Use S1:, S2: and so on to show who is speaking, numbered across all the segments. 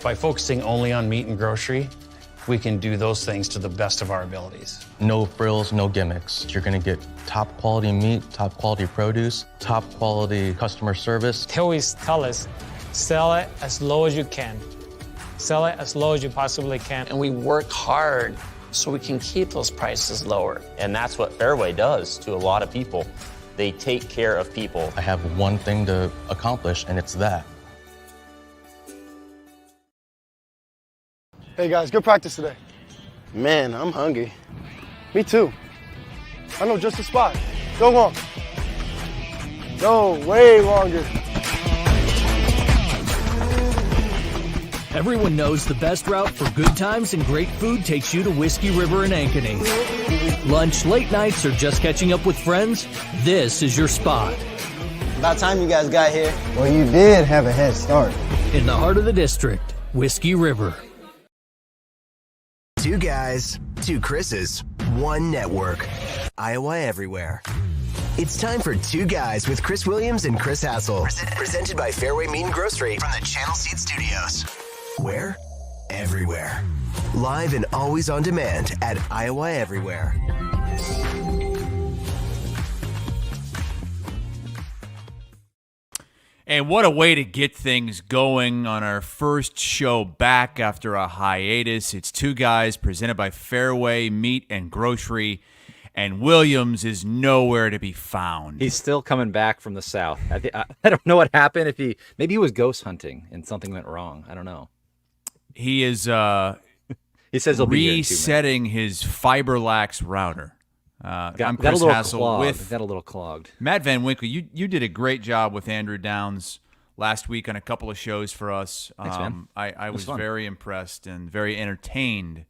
S1: By focusing only on meat and grocery, we can do those things to the best of our abilities.
S2: No frills, no gimmicks. You're gonna get top quality meat, top quality produce, top quality customer service.
S3: They always tell us, sell it as low as you can. Sell it as low as you possibly can.
S4: And we work hard so we can keep those prices lower.
S5: And that's what Fareway does to a lot of people. They take care of people.
S2: I have one thing to accomplish, and it's that.
S6: Hey guys, good practice today.
S7: Man, I'm hungry.
S6: Me too. I know just the spot. Go long. No, way longer.
S8: Everyone knows the best route for good times and great food takes you to Whiskey River in Ankeny. Lunch, late nights, or just catching up with friends? This is your spot.
S7: About time you guys got here. Well, you did have a head start.
S8: In the heart of the district, Whiskey River.
S9: Two guys, two Chris's, one network. Iowa Everywhere. It's time for Two Guys with Chris Williams and Chris Hassel. Presented by Fareway Meat and Grocery from the Channel Seed Studios. Where? Everywhere. Live and always on demand at Iowa Everywhere.
S10: And what a way to get things going on our first show back after a hiatus. It's Two Guys presented by Fareway Meat and Grocery, and Williams is nowhere to be found.
S11: He's still coming back from the south. I don't know what happened. Maybe he was ghost hunting and something went wrong. I don't know.
S10: He is
S11: he says he'll be here in 2 minutes.
S10: resetting his FiberLax router. I'm
S11: got
S10: Chris Hassel with
S11: got a little clogged.
S10: Matt Van Winkle. You did a great job with Andrew Downs last week on a couple of shows for us.
S11: Thanks, man.
S10: I was
S11: fun.
S10: very impressed and very entertained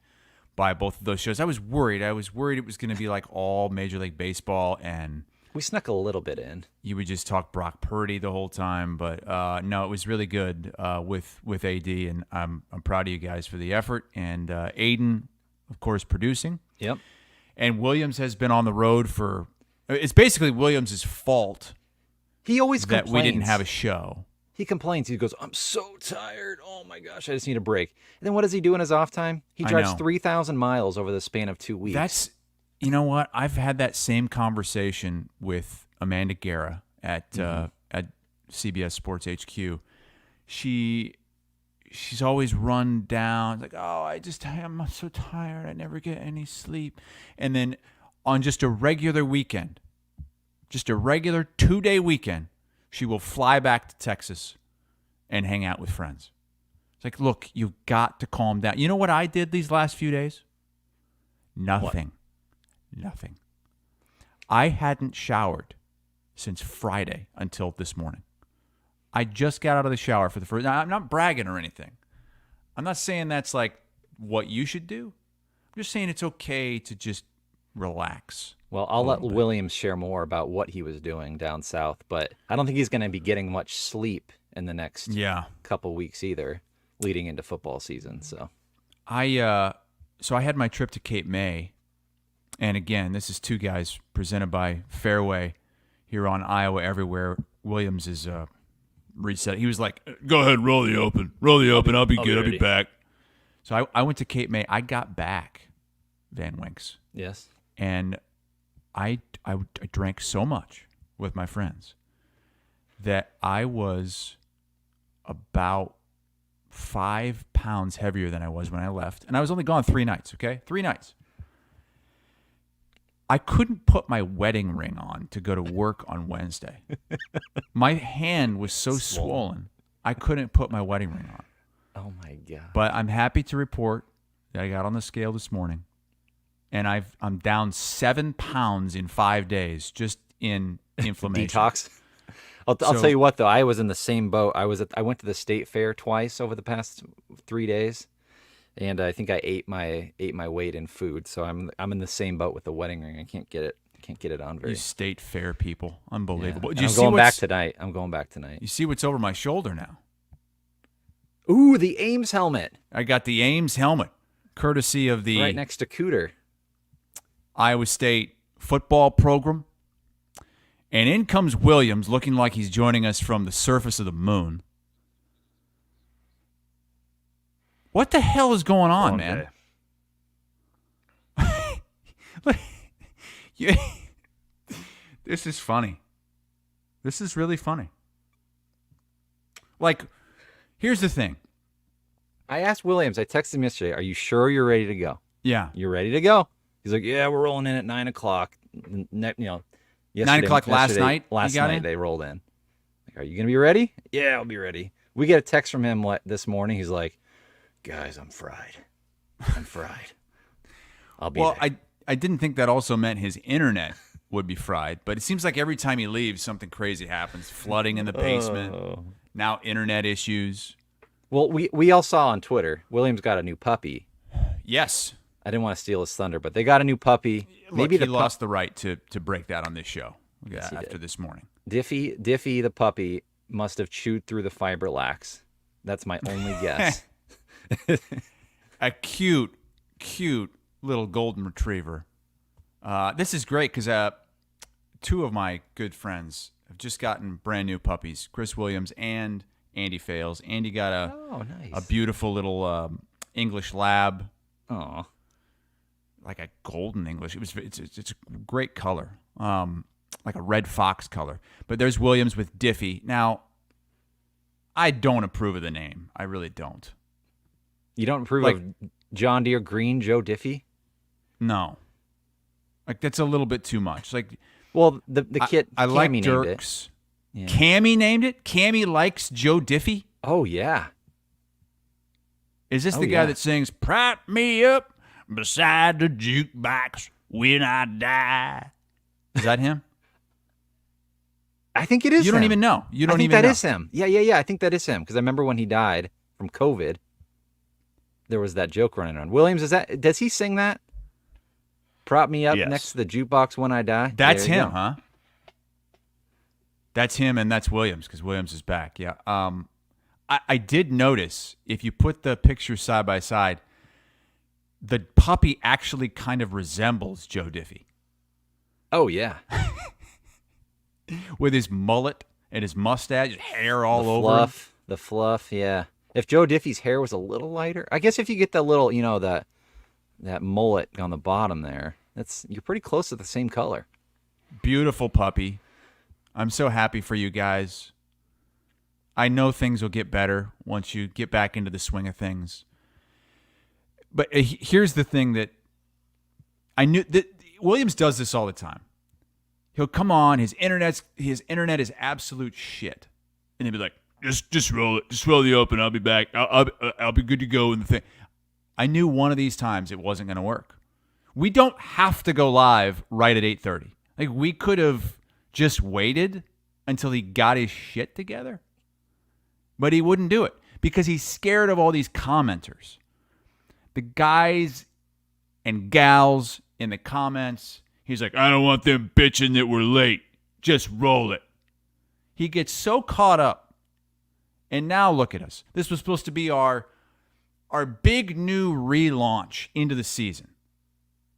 S10: by both of those shows. I was worried it was going to be like all Major League Baseball, and
S11: We snuck a little bit in.
S10: you would just talk Brock Purdy the whole time. But no, it was really good with AD, and I'm proud of you guys for the effort. And Aiden, of course, producing.
S11: Yep.
S10: And Williams has been on the road for – it's basically Williams' fault
S11: He always
S10: that
S11: complains.
S10: we didn't have a show.
S11: He complains. He goes, I'm so tired. Oh, my gosh, I just need a break. And then what does he do in his off time? He drives 3,000 miles over the span of 2 weeks.
S10: That's – you know what? I've had that same conversation with Amanda Guerra at CBS Sports HQ. She's always run down, like, oh, I'm so tired. I never get any sleep. And then on just a regular weekend, just a regular 2-day weekend, she will fly back to Texas and hang out with friends. It's like, look, you've got to calm down. You know what I did these last few days? Nothing. Nothing. I hadn't showered since Friday until this morning. I just got out of the shower for the first. Now, I'm not bragging or anything. I'm not saying that's like what you should do. I'm just saying it's okay to just relax.
S11: Well, I'll let Williams share more about what he was doing down south, but I don't think he's going to be getting much sleep in the next couple weeks either, leading into football season. So
S10: I had my trip to Cape May, and again, this is Two Guys presented by Fareway here on Iowa Everywhere. Williams is reset. He was like, go ahead, roll the open. I'll be good. I'll be back. So I went to Cape May. I got back, Van Winks.
S11: Yes.
S10: And I drank so much with my friends that I was about 5 pounds heavier than I was when I left. And I was only gone 3 nights, okay? 3 nights. I couldn't put my wedding ring on to go to work on Wednesday. My hand was so swollen, I couldn't put my wedding ring on.
S11: Oh, my God.
S10: But I'm happy to report that I got on the scale this morning, and I'm down 7 pounds in 5 days just in inflammation.
S11: Detox. I'll tell you what, though. I was in the same boat. I went to the state fair twice over the past 3 days. And I think I ate my weight in food, so I'm in the same boat with the wedding ring. I can't get it on very.
S10: You state fair people, unbelievable.
S11: Yeah. I'm going back tonight. I'm going back tonight.
S10: You see what's over my shoulder now?
S11: Ooh, the Ames helmet.
S10: I got the Ames helmet, courtesy of the
S11: right next to Cooter
S10: Iowa State football program. And in comes Williams, looking like he's joining us from the surface of the moon. What the hell is going on,
S12: Long
S10: man? This is funny. This is really funny. Like, here's the thing.
S11: I asked Williams, I texted him yesterday, are you sure you're ready to go?
S10: Yeah.
S11: You're ready to go? He's like, yeah, we're rolling in at 9 o'clock. Yesterday,
S10: 9 o'clock last night?
S11: Last night they rolled in. Like, are you going to be ready? Yeah, I'll be ready. We get a text from him this morning. He's like, guys, I'm fried. I'm fried. I'll be there.
S10: I didn't think that also meant his internet would be fried, but it seems like every time he leaves, something crazy happens. Flooding in the basement. Now internet issues.
S11: Well, we all saw on Twitter, Williams got a new puppy.
S10: Yes.
S11: I didn't want to steal his thunder, but they got a new puppy.
S10: Maybe he lost the right to break that on this show after this morning.
S11: Diffie, the puppy, must have chewed through the fiber lax. That's my only guess.
S10: A cute little golden retriever. This is great because two of my good friends have just gotten brand new puppies, Chris Williams and Andy Fales. Andy got a beautiful little English lab.
S11: Oh,
S10: like a golden English. It's a great color, like a red fox color. But there's Williams with Diffie. Now, I don't approve of the name. I really don't.
S11: You don't approve of John Deere Green Joe Diffie?
S10: No. Like, that's a little bit too much. Like,
S11: well, the kid
S10: I like Dirks. Yeah. Cammy named it. Cammy likes Joe Diffie.
S11: Oh yeah.
S10: Is this the guy that sings "Prop Me Up Beside the Jukebox When I Die"? Is that him?
S11: I think it is.
S10: You don't even know. You don't even know.
S11: I think that is him. Yeah. I think that is him because I remember when he died from COVID, there was that joke running around. Williams, does he sing that? Prop me up next to the jukebox when I die.
S10: That's him, huh? That's him, and that's Williams because Williams is back. Yeah. I did notice if you put the pictures side by side, the puppy actually kind of resembles Joe Diffie.
S11: Oh yeah.
S10: With his mullet and his mustache, his hair all over him.
S11: The fluff, yeah. If Joe Diffie's hair was a little lighter, I guess if you get the little, that mullet on the bottom there, you're pretty close to the same color.
S10: Beautiful puppy. I'm so happy for you guys. I know things will get better once you get back into the swing of things. But here's the thing that I knew that Williams does this all the time. He'll come on, his internet is absolute shit, and he'll be like, "Just roll it, just roll the open. I'll be back. I'll be good to go." In the thing, I knew one of these times it wasn't going to work. We don't have to go live right at 8:30. Like, we could have just waited until he got his shit together, but he wouldn't do it because he's scared of all these commenters, the guys and gals in the comments. He's like, I don't want them bitching that we're late. Just roll it. He gets so caught up. And now look at us. This was supposed to be our big new relaunch into the season.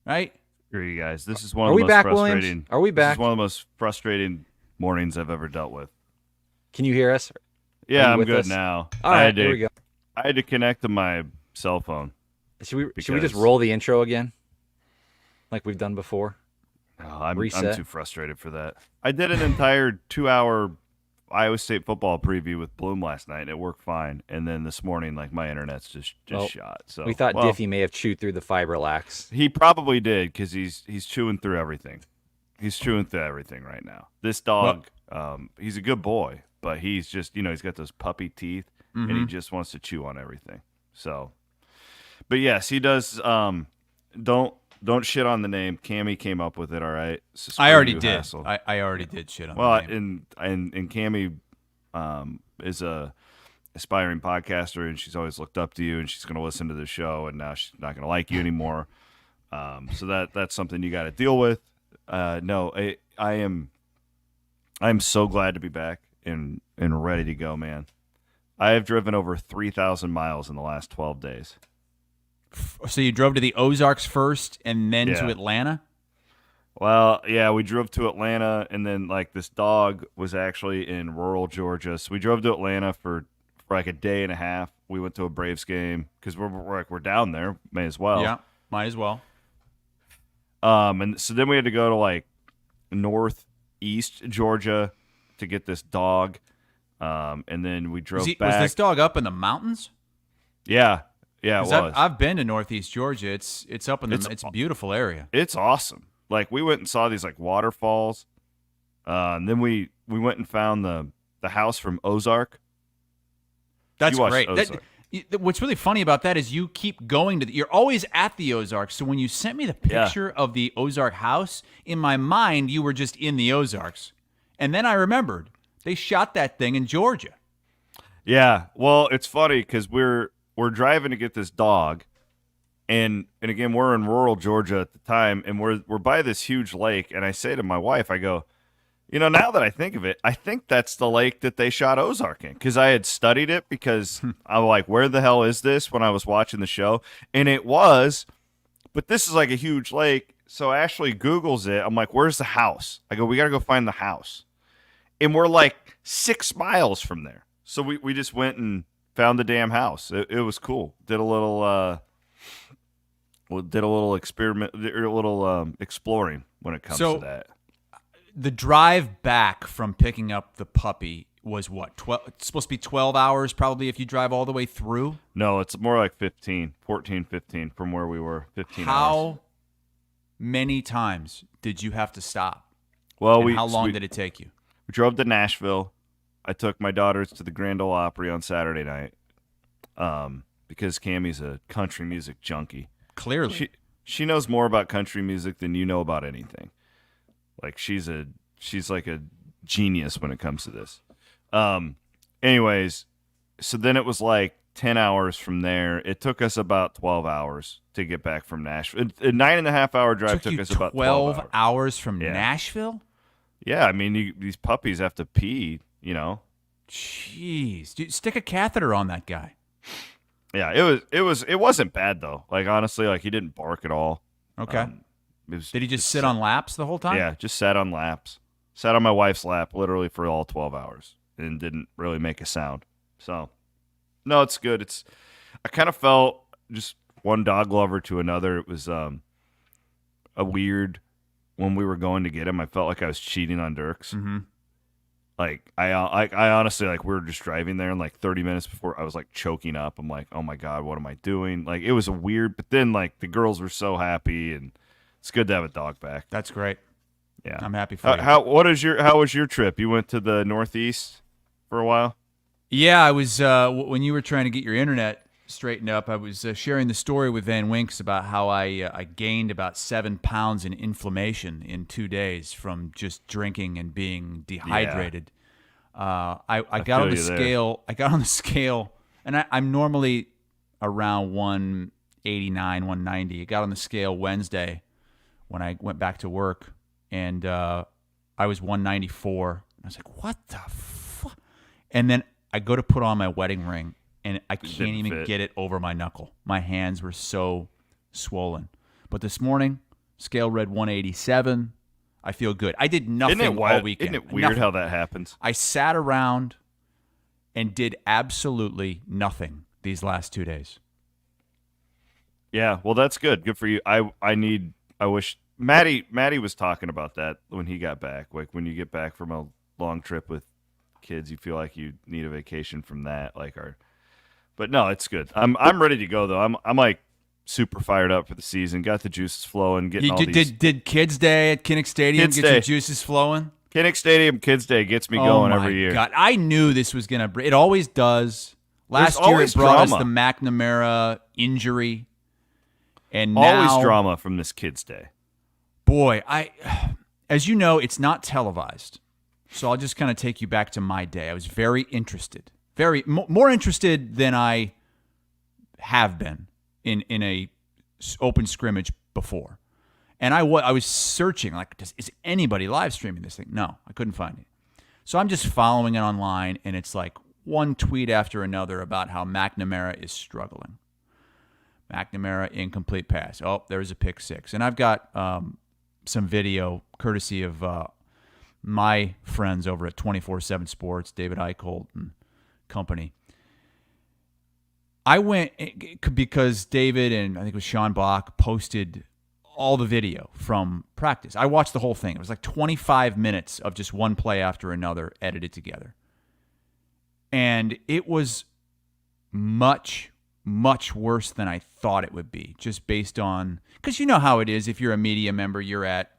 S10: Right?
S12: Screw you guys. This is one of the most frustrating.
S11: Williams? Are we back?
S12: This is one of the most frustrating mornings I've ever dealt with.
S11: Can you hear us?
S12: Yeah, I'm good now.
S11: All right, here we go.
S12: I had to connect to my cell phone.
S11: Should we just roll the intro again? Like we've done before?
S12: Oh, I'm too frustrated for that. I did an entire 2-hour Iowa State football preview with Bloom last night, and it worked fine. And then this morning, my internet's just shot. So
S11: we thought Diffie may have chewed through the fiber lax.
S12: He probably did because he's chewing through everything. He's chewing through everything right now. This dog, he's a good boy, but he's just he's got those puppy teeth, and he just wants to chew on everything. So, but yes, he does. Don't shit on the name. Cammy came up with it, all right?
S10: I already did. Hassel. I already did shit on the name.
S12: And Cammy is a aspiring podcaster, and she's always looked up to you, and she's going to listen to the show, and now she's not going to like you anymore. So that's something you got to deal with. No, I'm so glad to be back and ready to go, man. I have driven over 3,000 miles in the last 12 days.
S10: So you drove to the Ozarks first and then to Atlanta?
S12: Well, yeah, we drove to Atlanta, and then this dog was actually in rural Georgia. So we drove to Atlanta for for like a day and a half. We went to a Braves game because we're down there. May as well.
S10: Yeah, might as well.
S12: And so then we had to go to like northeast Georgia to get this dog. And then we drove back.
S10: Was this dog up in the mountains?
S12: Yeah, it was.
S10: I've been to northeast Georgia. It's up in it's a beautiful area.
S12: It's awesome. Like we went and saw these like waterfalls. And then we went and found the house from Ozark.
S10: That's great. What's really funny about that is you keep going to you're always at the Ozarks. So when you sent me the picture of the Ozark house, in my mind you were just in the Ozarks. And then I remembered they shot that thing in Georgia.
S12: Yeah. Well, it's funny because we're driving to get this dog, and again we're in rural Georgia at the time, and we're by this huge lake, and I say to my wife, I go, now that I think of it, I think that's the lake that they shot Ozark in, because I had studied it, because I'm like, where the hell is this, when I was watching the show? And it was, but this is like a huge lake. So Ashley Googles it. I'm like, where's the house? I go, we got to go find the house. And we're like 6 miles from there. So we just went and found the damn house. It was cool. Did a little experiment, or a little exploring when it comes to that.
S10: The drive back from picking up the puppy was what? 12? It's supposed to be 12 hours probably if you drive all the way through?
S12: No, it's more like 15 from where we were. 15 hours.
S10: How many times did you have to stop?
S12: Well,
S10: and how long did it take you?
S12: We drove to Nashville. I took my daughters to the Grand Ole Opry on Saturday night because Cammie's a country music junkie.
S10: Clearly.
S12: She knows more about country music than you know about anything. Like she's like a genius when it comes to this. Anyways, so then it was like 10 hours from there. It took us about 12 hours to get back from Nashville. A 9.5-hour drive took us about 12
S10: hours from Nashville?
S12: Yeah, I mean, these puppies have to pee,
S10: Jeez. Dude, stick a catheter on that guy.
S12: Yeah, it wasn't bad though. Like honestly, like he didn't bark at all.
S10: Okay. Did he just sit on laps the whole time?
S12: Yeah, just sat on laps. Sat on my wife's lap literally for all 12 hours and didn't really make a sound. So, no, it's good. I kind of felt just one dog lover to another. It was a weird, when we were going to get him, I felt like I was cheating on Dirks.
S10: Mm-hmm.
S12: Like I honestly, like we were just driving there, and like 30 minutes before I was like choking up. I'm like, oh my God, what am I doing? Like it was a weird, but then like the girls were so happy, and it's good to have a dog back.
S10: That's great.
S12: Yeah,
S10: I'm happy for you.
S12: How was your trip? You went to the Northeast for a while?
S10: Yeah, I was when you were trying to get your internet straightened up. I was sharing the story with Van Winks about how I gained about 7 pounds in inflammation in 2 days from just drinking and being dehydrated. Yeah. I got on the scale. I got on the scale, and I'm normally around 189, 190. I got on the scale Wednesday when I went back to work, and I was 194. I was like, what the fuck? And then I go to put on my wedding ring, and I can't even get it over my knuckle. My hands were so swollen. But this morning, scale read 187. I feel good. I did nothing all weekend.
S12: Isn't it weird how that happens?
S10: I sat around and did absolutely nothing these last 2 days.
S12: Yeah, well, that's good. Good for you. I wish Maddie was talking about that when he got back. Like when you get back from a long trip with kids, you feel like you need a vacation from that. But no, it's good. I'm ready to go though. I'm like super fired up for the season. Got the juices flowing.
S10: Did Kids Day at Kinnick Stadium get your juices flowing?
S12: Kinnick Stadium Kids Day gets me going every year.
S10: God, I knew this was gonna. It always does. Last year it brought us the McNamara injury, and now
S12: always drama from this Kids Day.
S10: Boy, as you know, it's not televised, so I'll just kind of take you back to my day. I was very interested, more interested than I have been in a open scrimmage before. And I was searching, like, is anybody live streaming this thing? No, I couldn't find it. So I'm just following it online, and it's like one tweet after another about how McNamara is struggling. McNamara, incomplete pass. Oh, there's a pick six. And I've got some video courtesy of my friends over at 24/7 Sports, David Eicholt and company. I went because David and I think it was Sean Bach posted all the video from practice. I watched the whole thing. It was like 25 minutes of just one play after another edited together. And it was much, much worse than I thought it would be, just based on, because you know how it is. If you're a media member, you're at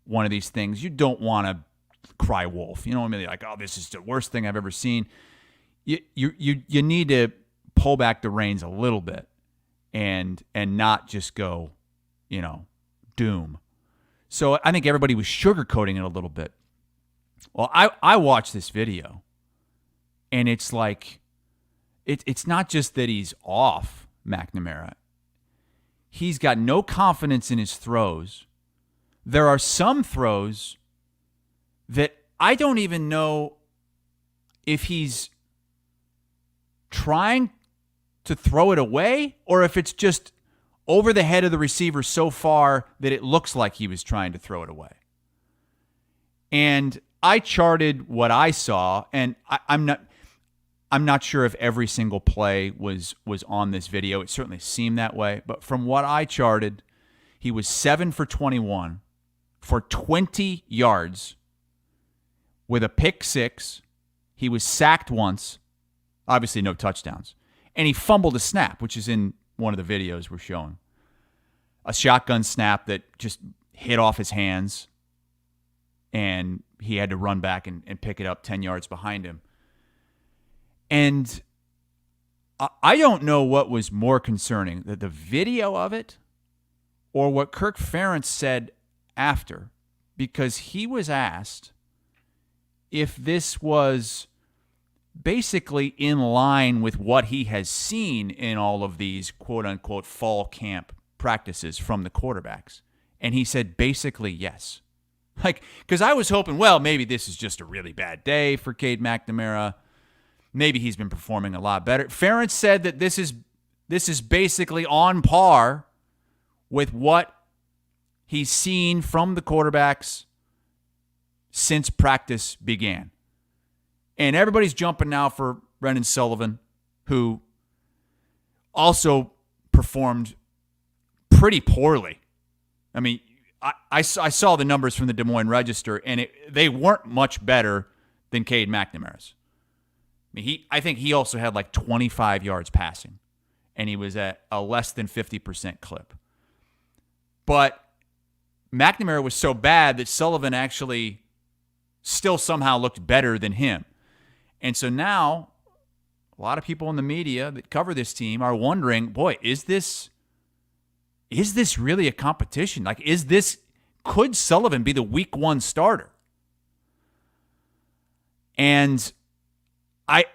S10: one of these things, you don't want to cry wolf. You know what I mean? Like, oh, this is the worst thing I've ever seen. You need to pull back the reins a little bit and not just go, doom. So I think everybody was sugarcoating it a little bit. Well, I watched this video, and it's like, it's not just that he's off, McNamara. He's got no confidence in his throws. There are some throws that I don't even know if he's trying to throw it away or if it's just over the head of the receiver so far that it looks like he was trying to throw it away. And I charted what I saw, and I'm not sure if every single play was on this video. It certainly seemed that way. But from what I charted, he was 7 for 21 for 20 yards with a pick 6. He was sacked once, obviously no touchdowns. And he fumbled a snap, which is in one of the videos we're showing. A shotgun snap that just hit off his hands, and he had to run back and pick it up 10 yards behind him. And I don't know what was more concerning, the video of it or what Kirk Ferentz said after, because he was asked if this was basically in line with what he has seen in all of these quote-unquote fall camp practices from the quarterbacks. And he said basically yes. Because I was hoping, well, maybe this is just a really bad day for Cade McNamara. Maybe he's been performing a lot better. Ferentz said that this is basically on par with what he's seen from the quarterbacks since practice began. And everybody's jumping now for Brendan Sullivan, who also performed pretty poorly. I mean, I saw the numbers from the Des Moines Register, and they weren't much better than Cade McNamara's. I mean, I think he also had like 25 yards passing, and he was at a less than 50% clip. But McNamara was so bad that Sullivan actually still somehow looked better than him. And so now a lot of people in the media that cover this team are wondering, boy, is this really a competition? Like, could Sullivan be the week 1 starter? And I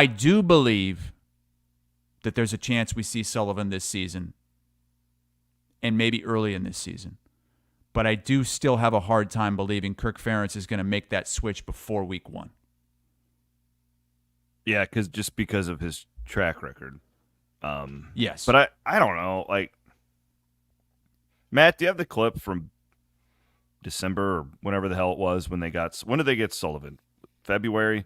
S10: do believe that there's a chance we see Sullivan this season and maybe early in this season. But I do still have a hard time believing Kirk Ferentz is going to make that switch before week 1.
S12: Yeah, because of his track record.
S10: Yes.
S12: But I don't know. Like, Matt, do you have the clip from December or whenever the hell it was when did they get Sullivan? February?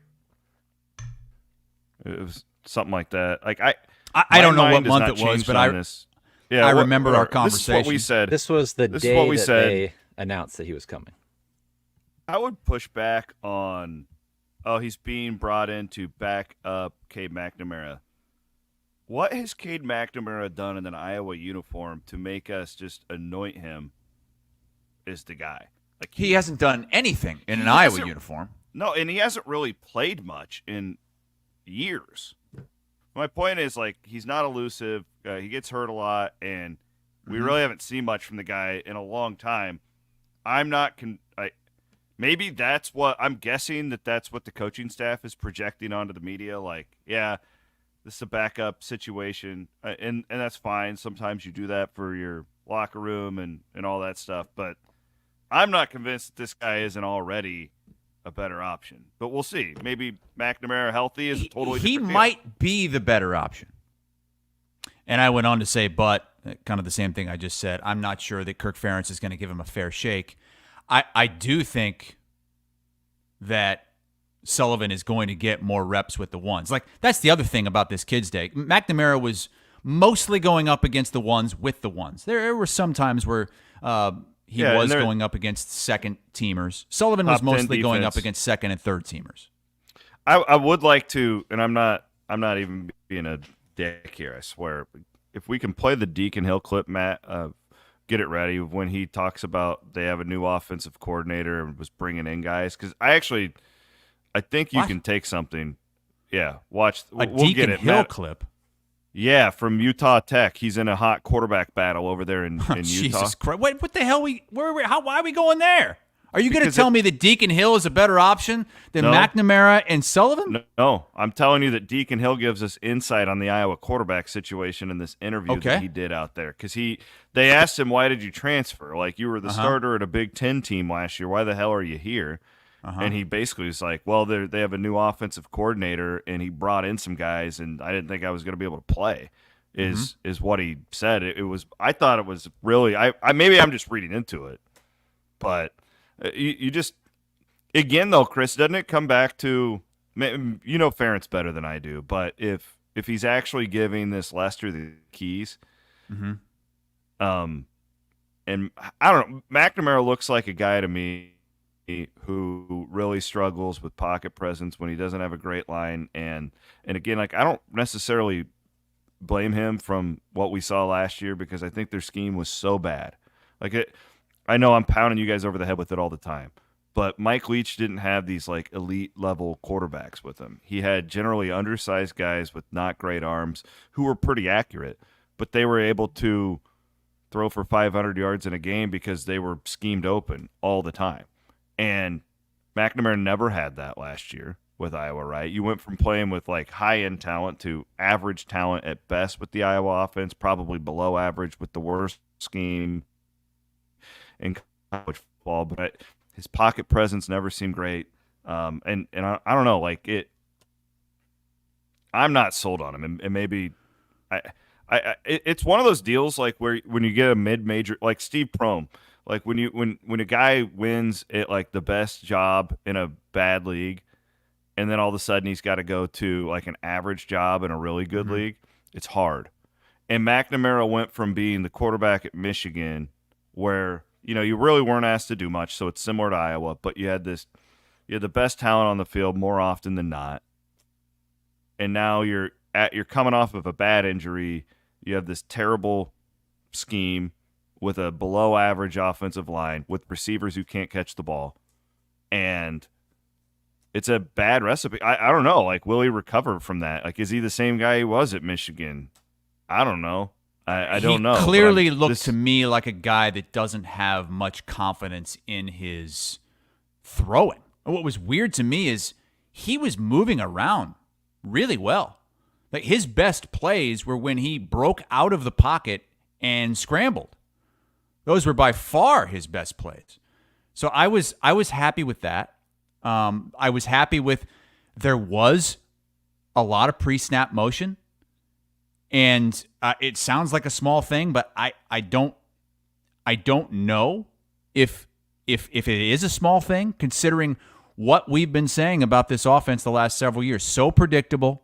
S12: It was something like that. Like
S10: I don't know what month it was, but I remember our conversation.
S12: This is what we said.
S11: This was the day that they announced that he was coming.
S12: I would push back on, he's being brought in to back up Cade McNamara. What has Cade McNamara done in an Iowa uniform to make us just anoint him as the guy? Like,
S10: he hasn't done anything in an Iowa uniform.
S12: No, and he hasn't really played much in years. My point is, like, he's not elusive. He gets hurt a lot, and we really haven't seen much from the guy in a long time. I'm not maybe that's what I'm guessing that's what the coaching staff is projecting onto the media. Like, yeah, this is a backup situation, and that's fine. Sometimes you do that for your locker room and all that stuff. But I'm not convinced that this guy isn't already a better option. But we'll see. Maybe McNamara healthy is a totally different deal.
S10: He might be the better option. And I went on to say, but kind of the same thing I just said. I'm not sure that Kirk Ferentz is going to give him a fair shake. I do think that Sullivan is going to get more reps with the ones. Like, that's the other thing about this Kids Day. McNamara was mostly going up against the ones with the ones. There were some times where he was going up against second teamers. Sullivan was mostly going up against second and third teamers.
S12: I would like to, and I'm not even being a dick here, I swear. If we can play the Deacon Hill clip, Matt, get it ready, when he talks about they have a new offensive coordinator and was bringing in guys, because I think you can take something. Yeah, watch. We'll
S10: Deacon
S12: get it,
S10: Hill
S12: Matt.
S10: clip.
S12: Yeah, from Utah Tech. He's in a hot quarterback battle over there in Utah.
S10: Jesus Christ! What the hell? Why are we going there? Are you going to tell me that Deacon Hill is a better option than McNamara and Sullivan?
S12: No, I'm telling you that Deacon Hill gives us insight on the Iowa quarterback situation in this interview that he did out there. Because they asked him, why did you transfer? Like, you were the starter at a Big Ten team last year. Why the hell are you here? And he basically was like, well, they have a new offensive coordinator, and he brought in some guys, and I didn't think I was going to be able to play, is what he said. It was. I thought it was really. Maybe I'm just reading into it, but you just, again though, Chris, doesn't it come back to, you know, Ferentz better than I do, but if he's actually giving this Lester the keys, and I don't know, McNamara looks like a guy to me who really struggles with pocket presence when he doesn't have a great line, and again, like, I don't necessarily blame him from what we saw last year, because I think their scheme was so bad. I know I'm pounding you guys over the head with it all the time, but Mike Leach didn't have these like elite level quarterbacks with him. He had generally undersized guys with not great arms who were pretty accurate, but they were able to throw for 500 yards in a game because they were schemed open all the time. And McNamara never had that last year with Iowa, right? You went from playing with like high-end talent to average talent at best with the Iowa offense, probably below average with the worst scheme in college football, but his pocket presence never seemed great. And I don't know, like, I'm not sold on him, and maybe it's one of those deals like where when you get a mid-major, like Steve Prohm, like when a guy wins at like the best job in a bad league, and then all of a sudden he's got to go to like an average job in a really good league, it's hard. And McNamara went from being the quarterback at Michigan, where, you know, you really weren't asked to do much, so it's similar to Iowa, but you had the best talent on the field more often than not. And now you're coming off of a bad injury. You have this terrible scheme with a below average offensive line with receivers who can't catch the ball. And it's a bad recipe. I don't know. Like, will he recover from that? Like, is he the same guy he was at Michigan? I don't know. I don't know.
S10: He clearly looked to me like a guy that doesn't have much confidence in his throwing. What was weird to me is he was moving around really well. Like, his best plays were when he broke out of the pocket and scrambled. Those were by far his best plays. So I was happy with that. I was happy with, there was a lot of pre-snap motion. And it sounds like a small thing, but I don't know if it is a small thing, considering what we've been saying about this offense the last several years. So predictable.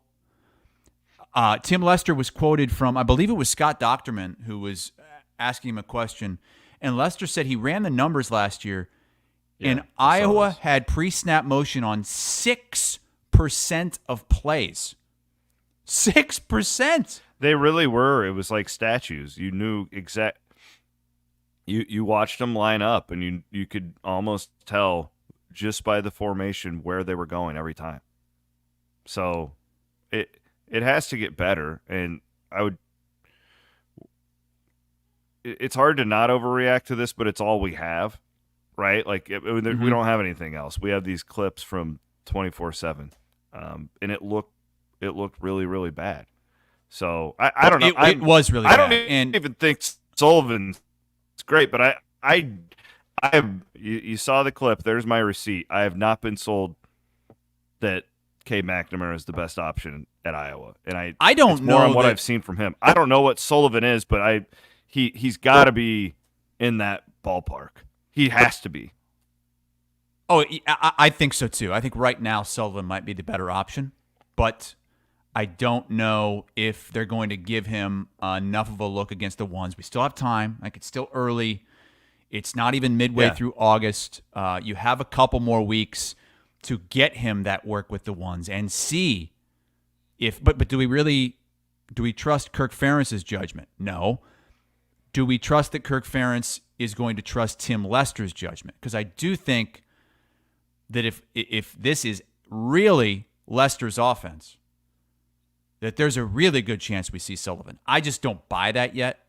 S10: Tim Lester was quoted from, I believe it was Scott Docterman, who was asking him a question, and Lester said he ran the numbers last year, and Iowa had pre-snap motion on 6% of plays. 6%.
S12: They really were. It was like statues. You knew You watched them line up, and you could almost tell just by the formation where they were going every time. So it has to get better, and it's hard to not overreact to this, but it's all we have, right? Like, we don't have anything else. We have these clips from 24/7, and it looked really, really bad. So I don't know.
S10: It was really bad.
S12: I don't even think Sullivan's great, but you saw the clip. There's my receipt. I have not been sold that Cade McNamara is the best option at Iowa, and
S10: I don't
S12: it's more
S10: know
S12: on what I've seen from him. I don't know what Sullivan is, but he's got to be in that ballpark. He has to be.
S10: Oh, I think so too. I think right now Sullivan might be the better option, but I don't know if they're going to give him enough of a look against the ones. We still have time. Like, it's still early. It's not even midway through August. You have a couple more weeks to get him that work with the ones and see if. But do we trust Kirk Ferentz's judgment? No. Do we trust that Kirk Ferentz is going to trust Tim Lester's judgment? Because I do think that if this is really Lester's offense, that there's a really good chance we see Sullivan. I just don't buy that yet.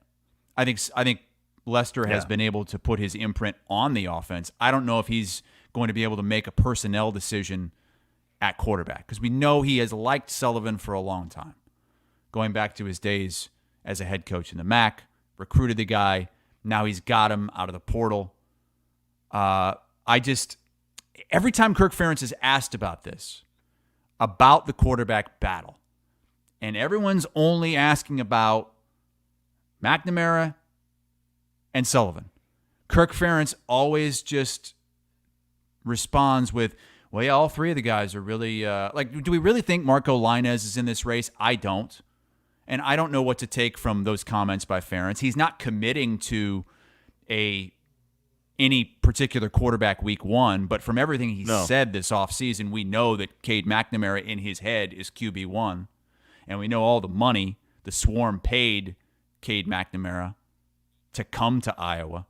S10: I think Lester has been able to put his imprint on the offense. I don't know if he's going to be able to make a personnel decision at quarterback, because we know he has liked Sullivan for a long time, going back to his days as a head coach in the MAC, recruited the guy. Now he's got him out of the portal. Every time Kirk Ferentz is asked about this, about the quarterback battle, and everyone's only asking about McNamara and Sullivan, Kirk Ferentz always just responds with, well, yeah, all three of the guys are really do we really think Marco Lainez is in this race? I don't. And I don't know what to take from those comments by Ferentz. He's not committing to any particular quarterback week one, but from everything he said this offseason, we know that Cade McNamara in his head is QB1. And we know all the money the Swarm paid Cade McNamara to come to Iowa.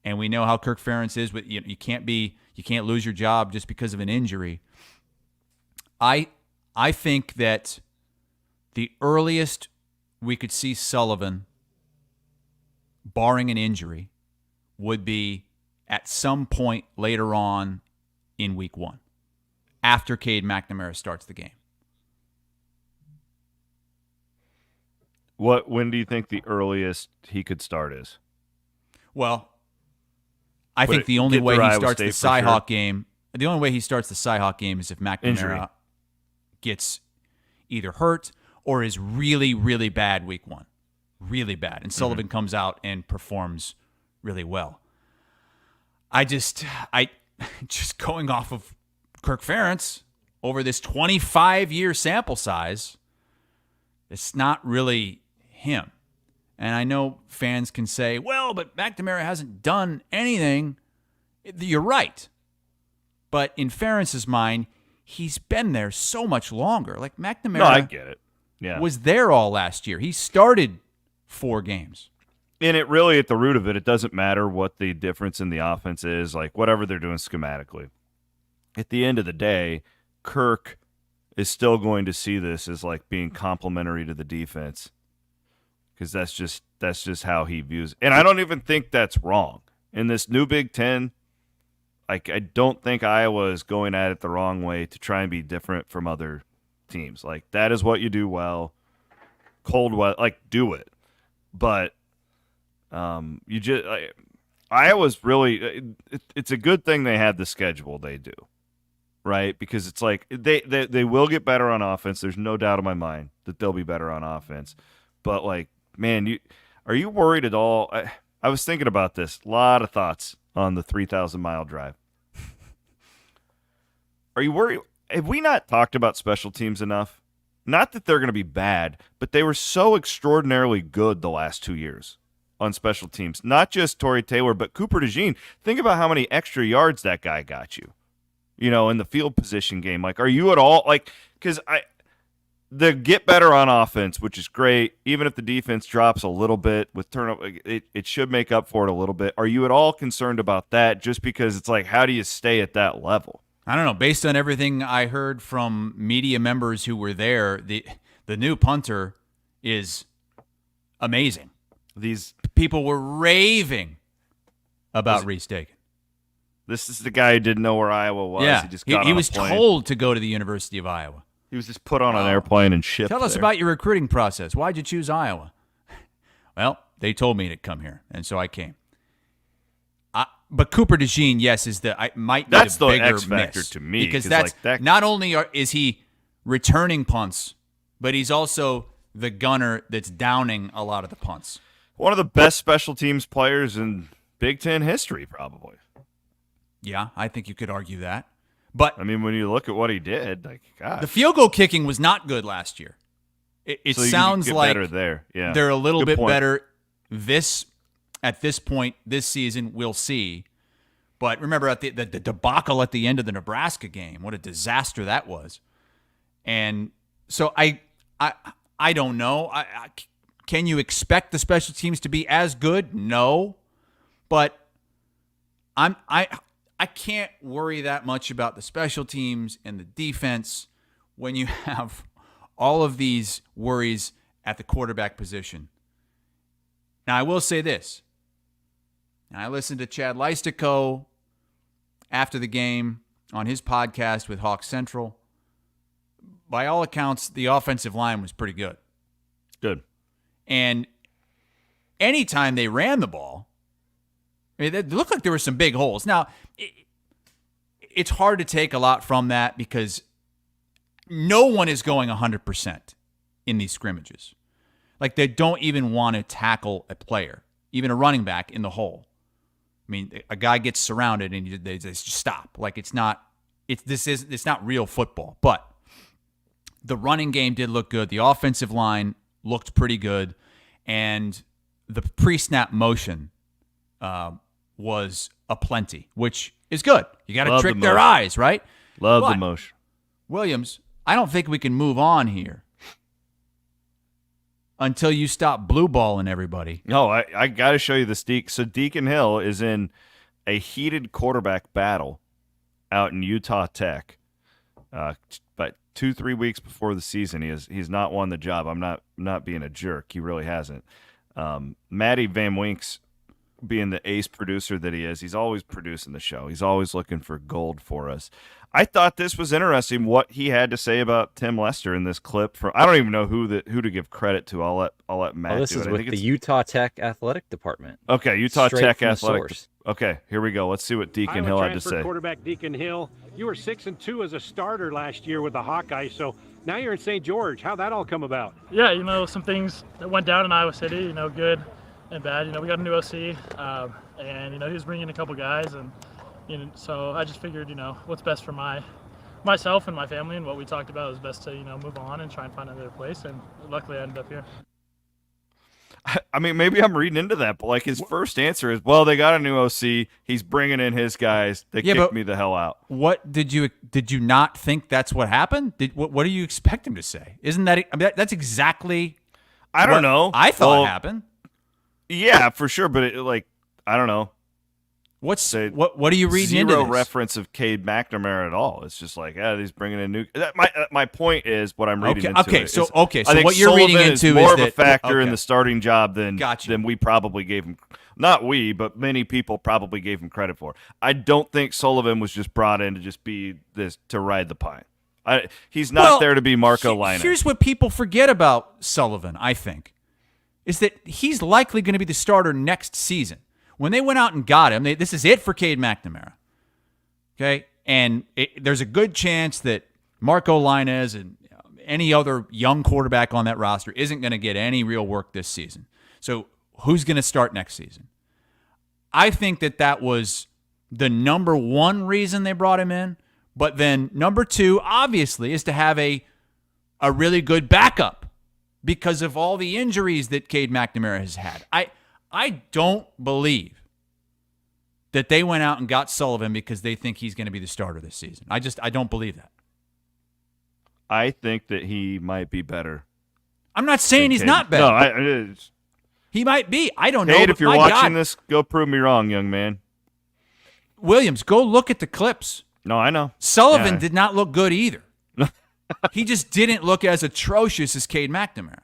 S10: And we know how Kirk Ferentz is. But you can't lose your job just because of an injury. I think that the earliest we could see Sullivan, barring an injury, would be at some point later on in week one, after Cade McNamara starts the game.
S12: When do you think the earliest he could start is?
S10: Well, I think the only way he starts the Cyhawk game, the only way he starts the Cyhawk game is if McNamara gets either hurt or is really, really bad week one. Really bad. And Sullivan comes out and performs really well. I just going off of Kirk Ferentz over this 25-year sample size, it's not really him. And I know fans can say, well, but McNamara hasn't done anything. You're right. But in Ferentz's mind, he's been there so much longer. Like, McNamara
S12: I get it. Yeah.
S10: Was there all last year. He started 4 games.
S12: And it really, at the root of it, it doesn't matter what the difference in the offense is, like whatever they're doing schematically. At the end of the day, Kirk is still going to see this as like being complementary to the defense, because that's just how he views it. And I don't even think that's wrong. In this new Big Ten, like, I don't think Iowa is going at it the wrong way to try and be different from other teams. Like, that is what you do well. Cold weather, like, do it. But Iowa's really, it's a good thing they had the schedule they do, right? Because it's like they will get better on offense. There's no doubt in my mind that they'll be better on offense. But, like, man, are you worried at all? I was thinking about this. A lot of thoughts on the 3,000-mile drive. Are you worried? Have we not talked about special teams enough? Not that they're going to be bad, but they were so extraordinarily good the last 2 years on special teams. Not just Torrey Taylor, but Cooper DeJean. Think about how many extra yards that guy got you, in the field position game. Like, are you at all, like, because the get better on offense, which is great, even if the defense drops a little bit with turnover, it should make up for it a little bit. Are you at all concerned about that, just because it's like, how do you stay at that level?
S10: I don't know. Based on everything I heard from media members who were there, the new punter is amazing. These people were raving about Reese Dakin.
S12: This is the guy who didn't know where Iowa was.
S10: Yeah,
S12: he just got on
S10: he
S12: a
S10: was
S12: plane.
S10: told to go to the University of Iowa.
S12: He was just put on an airplane and shipped
S10: Tell us
S12: there.
S10: about your recruiting process. Why'd you choose Iowa? Well, they told me to come here, and so I came. But Cooper DeJean, yes, that's the bigger
S12: X factor
S10: miss,
S12: to me,
S10: because that's
S12: like that.
S10: Not only is he returning punts, but he's also the gunner that's downing a lot of the punts.
S12: One of the best special teams players in Big Ten history, probably.
S10: Yeah, I think you could argue that. But
S12: I mean, when you look at what he did, like, God.
S10: The field goal kicking was not good last year. It
S12: So you
S10: sounds
S12: get
S10: like
S12: better there. Yeah.
S10: they're a little
S12: Good
S10: bit
S12: point.
S10: better at this point this season. We'll see. But remember at the debacle at the end of the Nebraska game, what a disaster that was. And so I don't know. Can you expect the special teams to be as good? No. But I can't worry that much about the special teams and the defense when you have all of these worries at the quarterback position. Now, I will say this. I listened to Chad Leistico after the game on his podcast with Hawk Central. By all accounts, the offensive line was pretty good.
S12: Good.
S10: And anytime they ran the ball, I mean, it looked like there were some big holes. Now, it's hard to take a lot from that because no one is going 100% in these scrimmages. Like, they don't even want to tackle a player, even a running back, in the hole. I mean, a guy gets surrounded and they just stop. Like, it's not real football. But the running game did look good. The offensive line looked pretty good. And the pre-snap motion was aplenty, which is good. You got to trick their eyes, right?
S12: Love the motion.
S10: Williams, I don't think we can move on here until you stop blue balling everybody.
S12: No, I got to show you this. So Deacon Hill is in a heated quarterback battle out in Utah Tech. But 2-3 weeks before the season, he's not won the job. I'm not being a jerk. He really hasn't. Matty Van Winks, being the ace producer that he is, he's always producing the show. He's always looking for gold for us. I thought this was interesting what he had to say about Tim Lester in this clip. I don't even know who to give credit to. I'll let Matt.
S11: This is with the Utah Tech athletic department.
S12: Okay, Utah
S11: Straight
S12: Tech
S11: from the
S12: athletic.
S11: source.
S12: Okay, here we go. Let's see what Deacon Hill had to say.
S13: Quarterback Deacon Hill, you were 6-2 as a starter last year with the Hawkeyes. So now you're in St. George. How'd that all come about?
S14: Yeah, some things that went down in Iowa City. Good and bad. We got a new OC, and he was bringing in a couple guys, and so I just figured, what's best for myself and my family, and what we talked about was best to move on and try and find another place, and luckily I ended up here.
S12: I mean, maybe I'm reading into that, but like his first answer is, well, they got a new OC. He's bringing in his guys. They kicked me the hell out.
S10: What did you not think that's what happened? What do you expect him to say? Isn't that? I mean, that's exactly.
S12: I don't know.
S10: I thought happened.
S12: Yeah, for sure, but I don't know.
S10: What are you reading into
S12: this?
S10: Zero
S12: reference of Cade McNamara at all. It's just like, he's bringing in new. My point is what I'm reading into.
S10: Okay,
S12: it
S10: so
S12: is,
S10: okay, so
S12: I think
S10: what you're
S12: Sullivan
S10: reading into
S12: is more
S10: is
S12: of
S10: that,
S12: a factor in the starting job than we probably gave him. Not we, but many people probably gave him credit for. I don't think Sullivan was just brought in to just be this to ride the pine. He's not there to be Marco Linus.
S10: Here's what people forget about Sullivan, I think, is that he's likely going to be the starter next season. When they went out and got him, this is it for Cade McNamara. Okay? And there's a good chance that Marco Linus and any other young quarterback on that roster isn't going to get any real work this season. So who's going to start next season? I think that was the number one reason they brought him in. But then number two, obviously, is to have a really good backup because of all the injuries that Cade McNamara has had. I don't believe that they went out and got Sullivan because they think he's going to be the starter this season. I don't believe that.
S12: I think that he might be better.
S10: I'm not saying he's not better.
S12: No,
S10: he might be. I don't know.
S12: Cade, if you're watching this, go prove me wrong, young man.
S10: Williams, go look at the clips.
S12: No, I know.
S10: Sullivan did not look good either. He just didn't look as atrocious as Cade McNamara.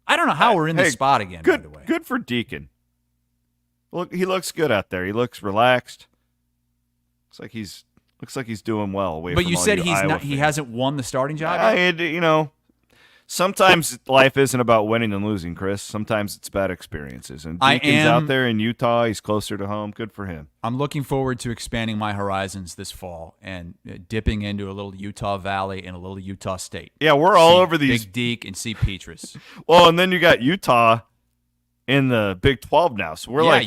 S10: I don't know how we're in this spot again, by the way.
S12: Good for Deacon. Look, he looks good out there. He looks relaxed. Looks like he's doing well away from
S10: But you
S12: all
S10: said
S12: you
S10: he's
S12: Iowa
S10: not. He
S12: fans.
S10: hasn't won the starting job.
S12: Sometimes life isn't about winning and losing, Chris. Sometimes it's bad experiences. And Deacon's out there in Utah. He's closer to home. Good for him.
S10: I'm looking forward to expanding my horizons this fall and dipping into a little Utah Valley and a little Utah State.
S12: Yeah, we're all over these.
S10: Big Deke and see Petrus.
S12: Well, and then you got Utah in the Big 12 now. So we're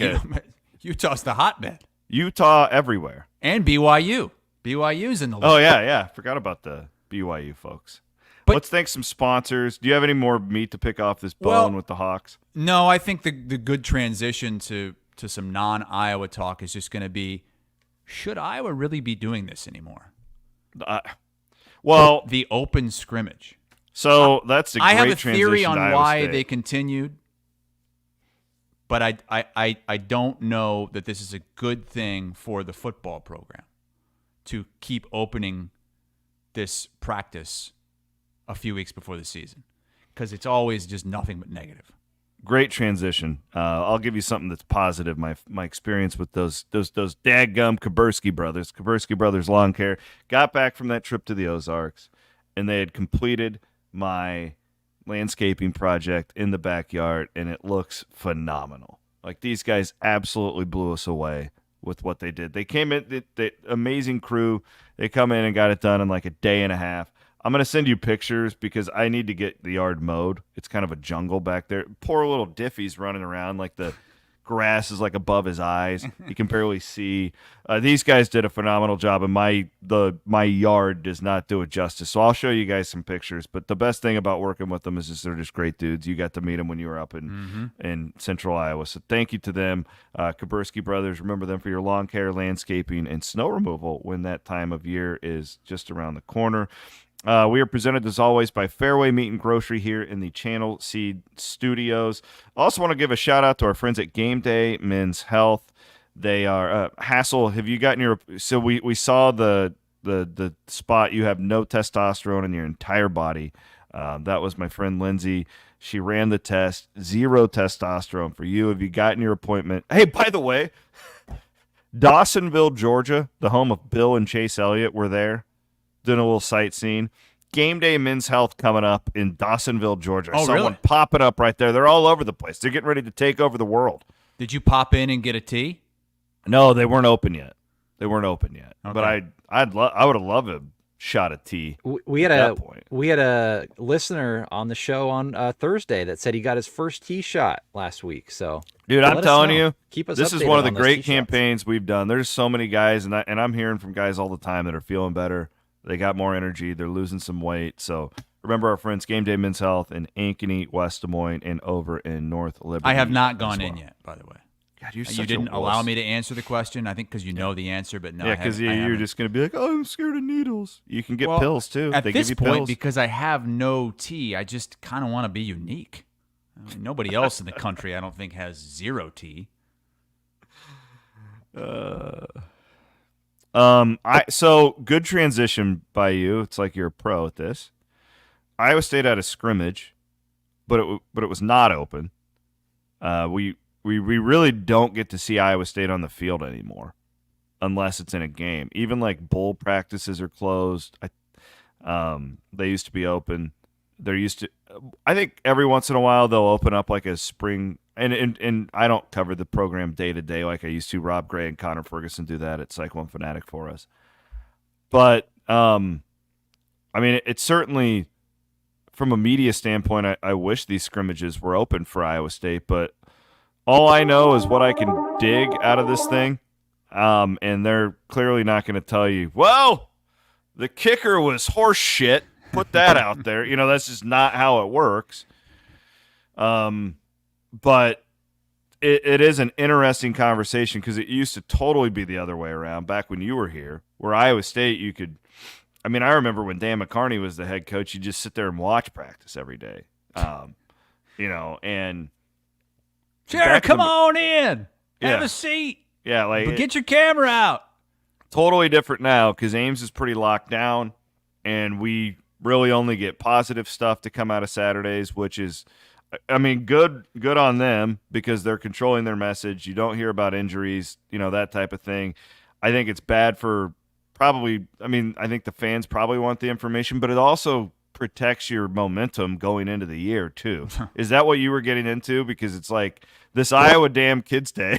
S10: Utah's the hotbed.
S12: Utah everywhere.
S10: And BYU. BYU's in the league.
S12: Oh, yeah. Forgot about the BYU folks. But let's thank some sponsors. Do you have any more meat to pick off this bone with the Hawks?
S10: No, I think the good transition to some non-Iowa talk is just going to be, should Iowa really be doing this anymore? The open scrimmage.
S12: So that's a great transition.
S10: I have a theory on why
S12: State.
S10: they continued, but I don't know that this is a good thing for the football program to keep opening this practice a few weeks before the season, because it's always just nothing but negative.
S12: Great transition. I'll give you something that's positive. My experience with those daggum Kaburski brothers lawn care, got back from that trip to the Ozarks, and they had completed my landscaping project in the backyard, and it looks phenomenal. Like, these guys absolutely blew us away with what they did. They came in, the amazing crew. They come in and got it done in like a day and a half. I'm going to send you pictures because I need to get the yard mowed. It's kind of a jungle back there. Poor little Diffie's running around like the grass is like above his eyes. He can barely see. These guys did a phenomenal job, and my yard does not do it justice. So I'll show you guys some pictures. But the best thing about working with them is just they're just great dudes. You got to meet them when you were up in Central Iowa. So thank you to them. Kaburski Brothers, remember them for your lawn care, landscaping, and snow removal when that time of year is just around the corner. We are presented, as always, by Fareway Meat and Grocery here in the Channel Seed Studios. I also want to give a shout-out to our friends at Game Day Men's Health. They are Hassel, have you gotten your – so we saw the spot. You have no testosterone in your entire body. That was my friend Lindsay. She ran the test. 0 testosterone for you. Have you gotten your appointment? Hey, by the way, Dawsonville, Georgia, the home of Bill and Chase Elliott, were there. Doing a little sightseeing. Game Day Men's Health coming up in Dawsonville, Georgia.
S10: Oh,
S12: Someone
S10: really?
S12: popping up right there. They're all over the place. They're getting ready to take over the world.
S10: Did you pop in and get a tea?
S12: No, they weren't open yet. Okay. But I would have loved a shot of tea.
S11: We had a listener on the show on Thursday that said he got his first tea shot last week. So,
S12: dude, I'm telling you,
S11: keep us.
S12: This is one of the great campaigns we've done. There's so many guys, and I'm hearing from guys all the time that are feeling better. They got more energy. They're losing some weight. So remember our friends, Game Day Men's Health in Ankeny, West Des Moines, and over in North Liberty.
S10: I have not gone in yet, by the way.
S12: God, you
S10: didn't allow me to answer the question. I think because you know the answer, but no.
S12: Yeah, because you're just going to be like, oh, I'm scared of needles. You can get pills, too.
S10: At
S12: they
S10: this
S12: give you
S10: point,
S12: pills.
S10: because I have no tea, I just kind of want to be unique. I mean, nobody else in the country, I don't think, has 0 tea.
S12: So good transition by you. It's like you're a pro at this. Iowa State had a scrimmage, but it was not open. We really don't get to see Iowa State on the field anymore, unless it's in a game. Even like bowl practices are closed. They used to be open. I think every once in a while they'll open up like a spring. And I don't cover the program day to day like I used to. Rob Gray and Connor Ferguson do that at Cyclone Fanatic for us. But I mean, it's certainly from a media standpoint. I wish these scrimmages were open for Iowa State, but all I know is what I can dig out of this thing, and they're clearly not going to tell you. Well, the kicker was horse shit. Put that out there. You know, that's just not how it works. But it is an interesting conversation because it used to totally be the other way around back when you were here, where Iowa State I remember when Dan McCarney was the head coach, you just sit there and watch practice every day. And
S10: Jared, come on in. Have a seat.
S12: Yeah,
S10: but get your camera out.
S12: Totally different now because Ames is pretty locked down, and we really only get positive stuff to come out of Saturdays, which is – good on them because they're controlling their message. You don't hear about injuries, that type of thing. I think it's bad for I think the fans probably want the information, but it also protects your momentum going into the year too. Is that what you were getting into? Because it's like this Iowa Damn Kids Day.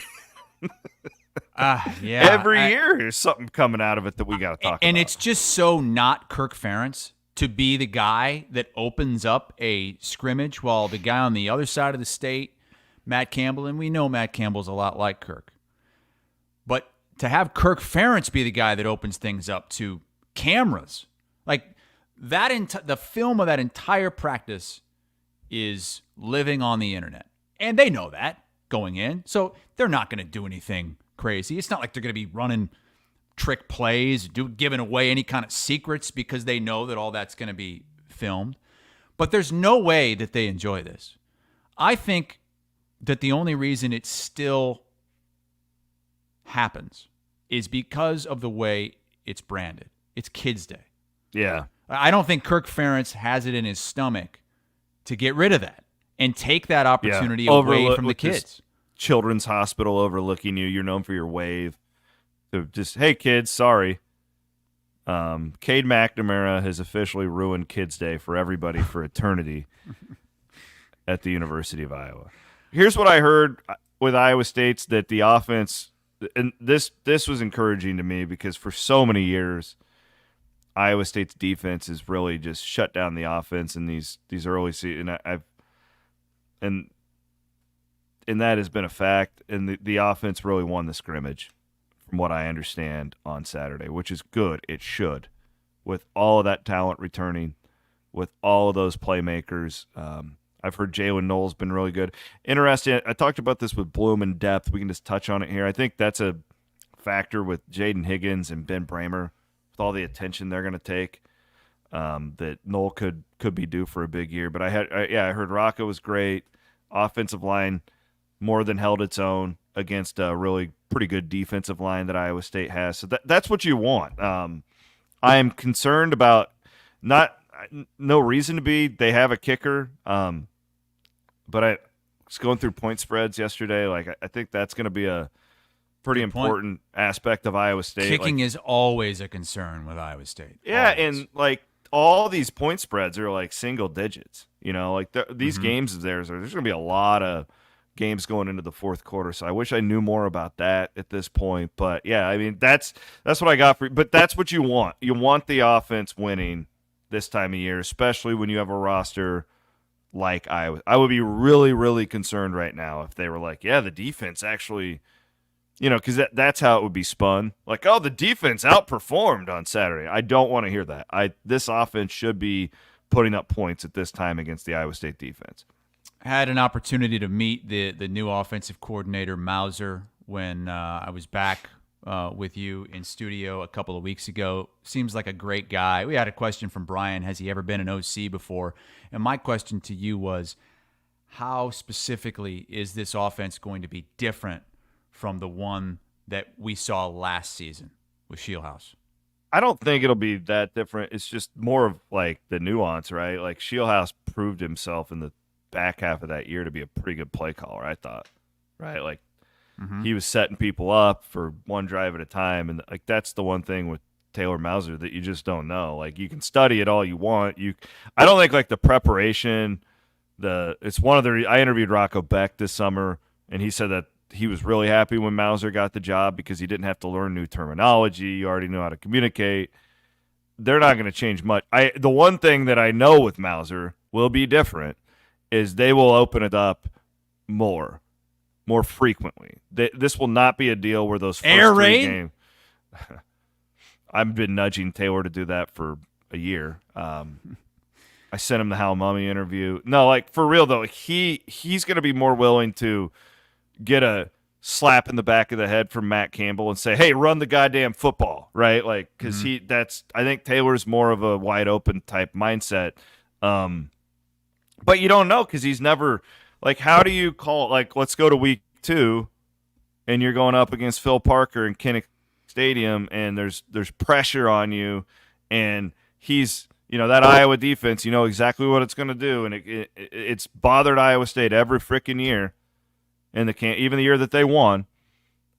S10: Yeah.
S12: Every year there's something coming out of it that we got to talk about.
S10: And it's just so not Kirk Ferentz to be the guy that opens up a scrimmage while the guy on the other side of the state, Matt Campbell, and we know Matt Campbell's a lot like Kirk, but to have Kirk Ferentz be the guy that opens things up to cameras, like that, the film of that entire practice is living on the internet. And they know that going in. So they're not going to do anything crazy. It's not like they're going to be running trick plays, giving away any kind of secrets because they know that all that's going to be filmed. But there's no way that they enjoy this. I think that the only reason it still happens is because of the way it's branded. It's Kids Day.
S12: Yeah.
S10: I don't think Kirk Ferentz has it in his stomach to get rid of that and take that opportunity away from the kids.
S12: Children's Hospital overlooking you. You're known for your wave. So just, hey, kids, sorry. Cade McNamara has officially ruined Kids Day for everybody for eternity at the University of Iowa. Here's what I heard with Iowa State's that the offense, and this was encouraging to me because for so many years, Iowa State's defense has really just shut down the offense in these early seasons. And that has been a fact. And the offense really won the scrimmage, from what I understand, on Saturday, which is good. It should, with all of that talent returning, with all of those playmakers. I've heard Jalen Knoll's been really good. Interesting. I talked about this with Bloom in depth. We can just touch on it here. I think that's a factor with Jaden Higgins and Ben Bramer, with all the attention they're going to take, that Knoll could be due for a big year. But I heard Rocco was great. Offensive line more than held its own against a really pretty good defensive line that Iowa State has. So that's what you want. I am concerned about no reason to be. They have a kicker, but I was going through point spreads yesterday. Like I think that's going to be a pretty important aspect of Iowa State.
S10: Kicking is always a concern with Iowa State.
S12: Yeah,
S10: always.
S12: and like all these point spreads are like single digits. You know, like these games of theirs, there's going to be a lot of games going into the fourth quarter. So I wish I knew more about that at this point. But yeah, I mean that's what I got for you. But that's what you want. You want the offense winning this time of year, especially when you have a roster like Iowa. I would be really, really concerned right now if they were like, yeah, the defense actually, because that's how it would be spun. Like, oh, the defense outperformed on Saturday. I don't want to hear that. This offense should be putting up points at this time against the Iowa State defense.
S10: I had an opportunity to meet the new offensive coordinator, Mauser, when I was back with you in studio a couple of weeks ago. Seems like a great guy. We had a question from Brian, has he ever been an OC before? And my question to you was, how specifically is this offense going to be different from the one that we saw last season with Shieldhouse?
S12: I don't think it'll be that different. It's just more of like the nuance, right? Like Shieldhouse proved himself in the back half of that year to be a pretty good play caller, I thought, right? Like he was setting people up for one drive at a time. And like, that's the one thing with Taylor Mauser that you just don't know. Like you can study it all you want. I don't think like the preparation, I interviewed Rocco Beck this summer and he said that he was really happy when Mauser got the job because he didn't have to learn new terminology. You already knew how to communicate. They're not going to change much. The one thing that I know with Mauser will be different is they will open it up more frequently. This will not be a deal where those first
S10: air
S12: three
S10: raid
S12: games. I've been nudging Taylor to do that for a year. I sent him the Hal Mummy interview. No, like for real though, he's going to be more willing to get a slap in the back of the head from Matt Campbell and say, "Hey, run the goddamn football," right? Like because I think Taylor's more of a wide open type mindset. But you don't know because he's never like. How do you call? Like, let's go to week 2, and you're going up against Phil Parker in Kinnick Stadium, and there's pressure on you, and he's that Iowa defense. You know exactly what it's going to do, and it's bothered Iowa State every freaking year. And even the year that they won,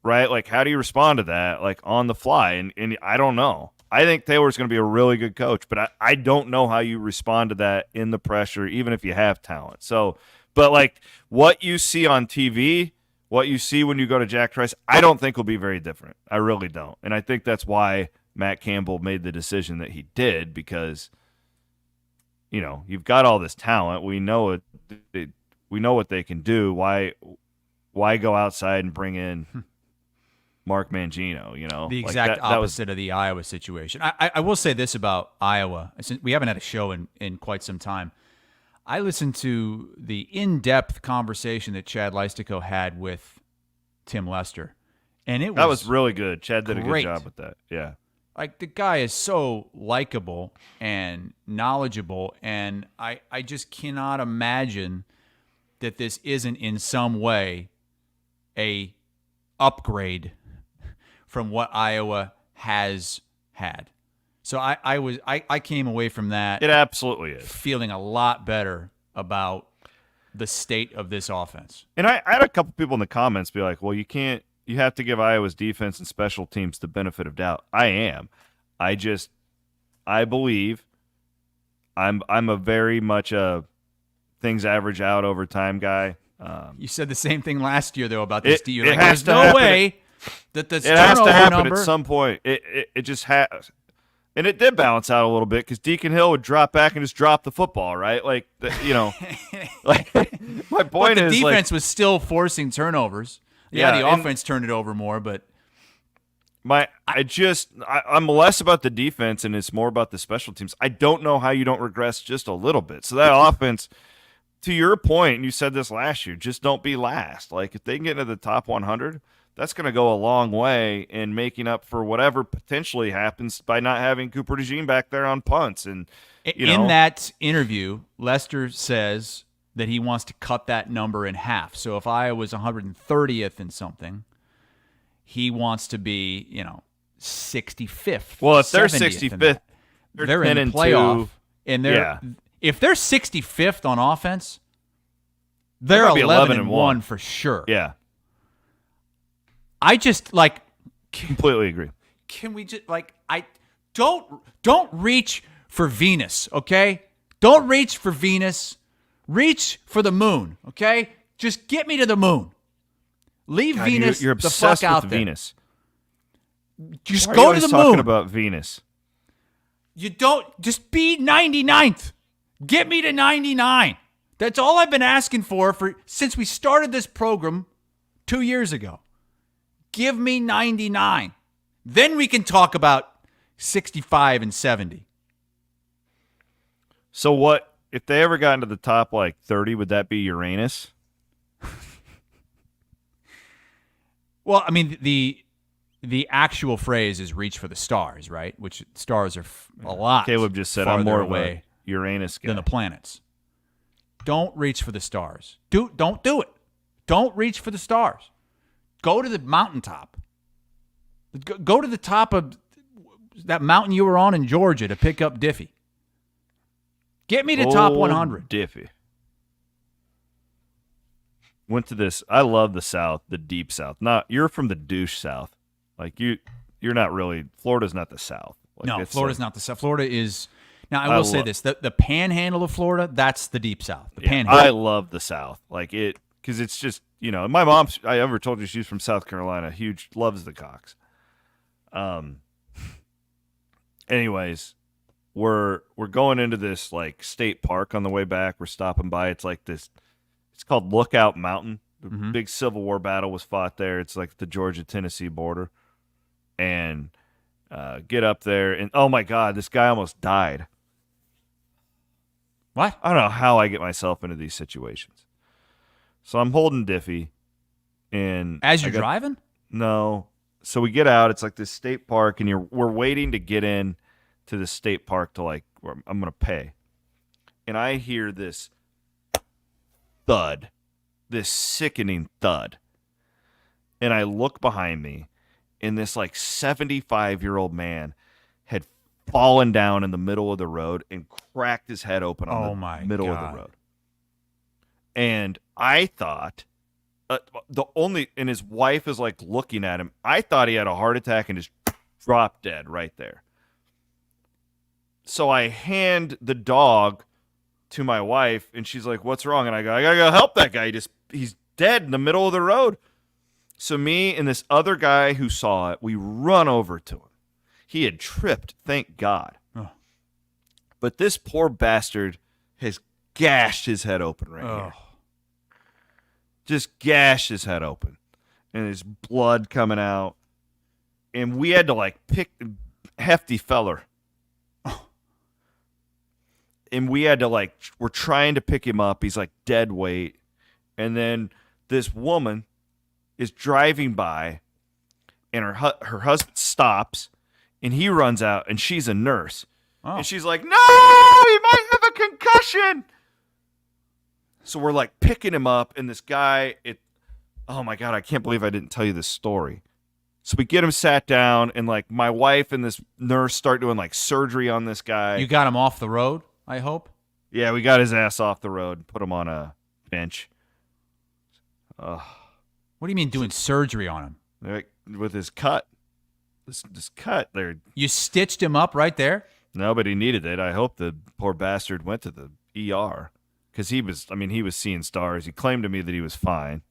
S12: right? Like, how do you respond to that, like, on the fly? And I don't know. I think Taylor's going to be a really good coach, but I don't know how you respond to that in the pressure, even if you have talent. So, but, like, what you see on TV, what you see when you go to Jack Trice, I don't think will be very different. I really don't. And I think that's why Matt Campbell made the decision that he did because, you've got all this talent. We know it. We know what they can do. Why go outside and bring in Mark Mangino, you know.
S10: The
S12: Like
S10: exact
S12: that was
S10: opposite of the Iowa situation. I will say this about Iowa. Since we haven't had a show in quite some time. I listened to the in-depth conversation that Chad Leistico had with Tim Lester, and
S12: that was really good. Chad did a good
S10: great.
S12: job with that. Yeah.
S10: Like, the guy is so likable and knowledgeable, and I just cannot imagine that this isn't in some way a upgrade from what Iowa has had. So I came away from that.
S12: It absolutely is.
S10: Feeling a lot better about the state of this offense.
S12: And I had a couple people in the comments be like, well, you have to give Iowa's defense and special teams the benefit of doubt. I am. I believe I'm a very much a things average out over time guy.
S10: You said the same thing last year, though, about this.
S12: There's
S10: no way that the
S12: it has to happen
S10: number...
S12: at some point. It just has. And it did balance out a little bit because Deacon Hill would drop back and just drop the football, right? Like, like my point
S10: but the
S12: is,
S10: defense was still forcing turnovers. Yeah, the offense turned it over more, but
S12: I'm less about the defense and it's more about the special teams. I don't know how you don't regress just a little bit. So that offense, to your point, and you said this last year, just don't be last. Like, if they can get into the top 100, that's going to go a long way in making up for whatever potentially happens by not having Cooper DeJean back there on punts. And
S10: in that interview, Lester says that he wants to cut that number in half. So if Iowa was 130th in something, he wants to be, 65th.
S12: Well, if they're
S10: 65th, they're in the playoff. And if they're 65th on offense, they're 11-1 for sure.
S12: Yeah.
S10: I just
S12: completely agree.
S10: Can we just don't reach for Venus, okay? Don't reach for Venus. Reach for the moon, okay? Just get me to the moon. Leave Venus
S12: you're
S10: the fuck
S12: obsessed
S10: out
S12: with
S10: there.
S12: Venus.
S10: Just
S12: Why
S10: go
S12: are you
S10: to the
S12: always
S10: moon.
S12: Talking about Venus.
S10: You don't just be 99th. Get me to 99. That's all I've been asking for since we started this program 2 years ago. Give me 99. Then we can talk about 65 and 70.
S12: So what if they ever got into the top 30? Would that be Uranus?
S10: Well, I mean, the actual phrase is "reach for the stars," right? Which stars are a lot.
S12: Caleb just said I'm more away of a Uranus guy
S10: than the planets. Don't reach for the stars. Don't do it. Don't reach for the stars. Go to the mountaintop. Go to the top of that mountain you were on in Georgia to pick up Diffie. Get me to top 100.
S12: Diffie. Went to this. I love the South, the deep South. You're from the douche South. You're not really. Florida's not the South.
S10: No, Florida's not the South. Florida is. Now I will say this: the panhandle of Florida, that's the deep South. The panhandle.
S12: I love the South. Because it's just my mom. I ever told you she's from South Carolina. Huge, loves the Cox. Anyways, we're going into this state park on the way back. We're stopping by. It's this. It's called Lookout Mountain. The big Civil War battle was fought there. It's the Georgia-Tennessee border. And get up there, and oh my God, this guy almost died.
S10: What?
S12: I don't know how I get myself into these situations. So I'm holding Diffie, and
S10: as you're driving?
S12: No. So we get out. It's this state park, and we're waiting to get in to the state park to where I'm gonna pay. And I hear this thud, this sickening thud, and I look behind me, and this 75-year-old man had fallen down in the middle of the road and cracked his head open on the middle of the road. And I thought and his wife is looking at him. I thought he had a heart attack and just dropped dead right there. So I hand the dog to my wife, and she's like, "What's wrong?" And I go, "I gotta go help that guy. He's dead in the middle of the road." So me and this other guy who saw it, we run over to him. He had tripped, thank God.
S10: Oh.
S12: But this poor bastard has gashed his head open right here. Just gashed his head open. And there's blood coming out. and we had to like pick hefty feller. And we had to we're trying to pick him up. He's like dead weight. And then this woman is driving by, and her husband stops, and he runs out, and she's a nurse. And she's like, no, he might have a concussion. So we're like picking him up, and this guy, oh my God, I can't believe I didn't tell you this story. So we get him sat down, and like my wife and this nurse start doing like surgery on this guy.
S10: You got him off the road, I hope?
S12: Yeah, we got his ass off the road and put him on a bench.
S10: What do you mean doing surgery on him?
S12: Like, with his cut. This cut there.
S10: You stitched him up right there?
S12: Nobody needed it. I hope the poor bastard went to the ER. Because he was seeing stars. He claimed to me that he was fine.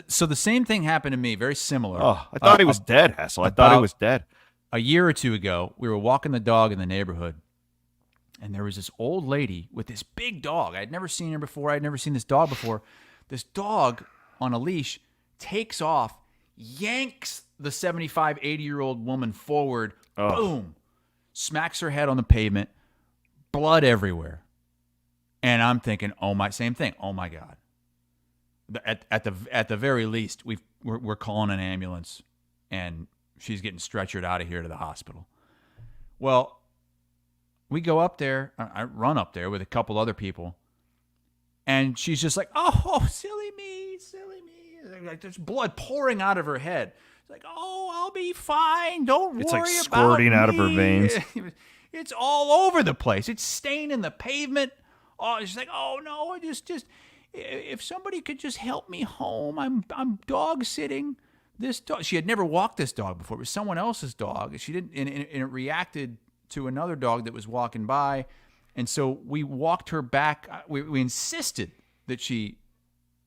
S10: So the same thing happened to me, very similar.
S12: Oh, I thought he was dead, Hassel. I thought he was dead.
S10: A year or two ago, we were walking the dog in the neighborhood, and there was this old lady with this big dog. I had never seen her before. I had never seen this dog before. This dog on a leash takes off, yanks the 75, 80-year-old woman forward, boom, smacks her head on the pavement, blood everywhere. And I'm thinking, same thing. Oh my God. At the very least, we're calling an ambulance, and she's getting stretchered out of here to the hospital. Well, we go up there. I run up there with a couple other people, and she's just like, "Oh, silly me, silly me!" Like there's blood pouring out of her head. It's like, "Oh, I'll be fine. Don't worry about me."
S12: It's like squirting out of her veins.
S10: It's all over the place. It's staining the pavement. Oh, she's like, "Oh no, just if somebody could just help me home. I'm dog sitting this dog." She had never walked this dog before. It was someone else's dog. She didn't, and it reacted to another dog that was walking by, and so we walked her back. We insisted that she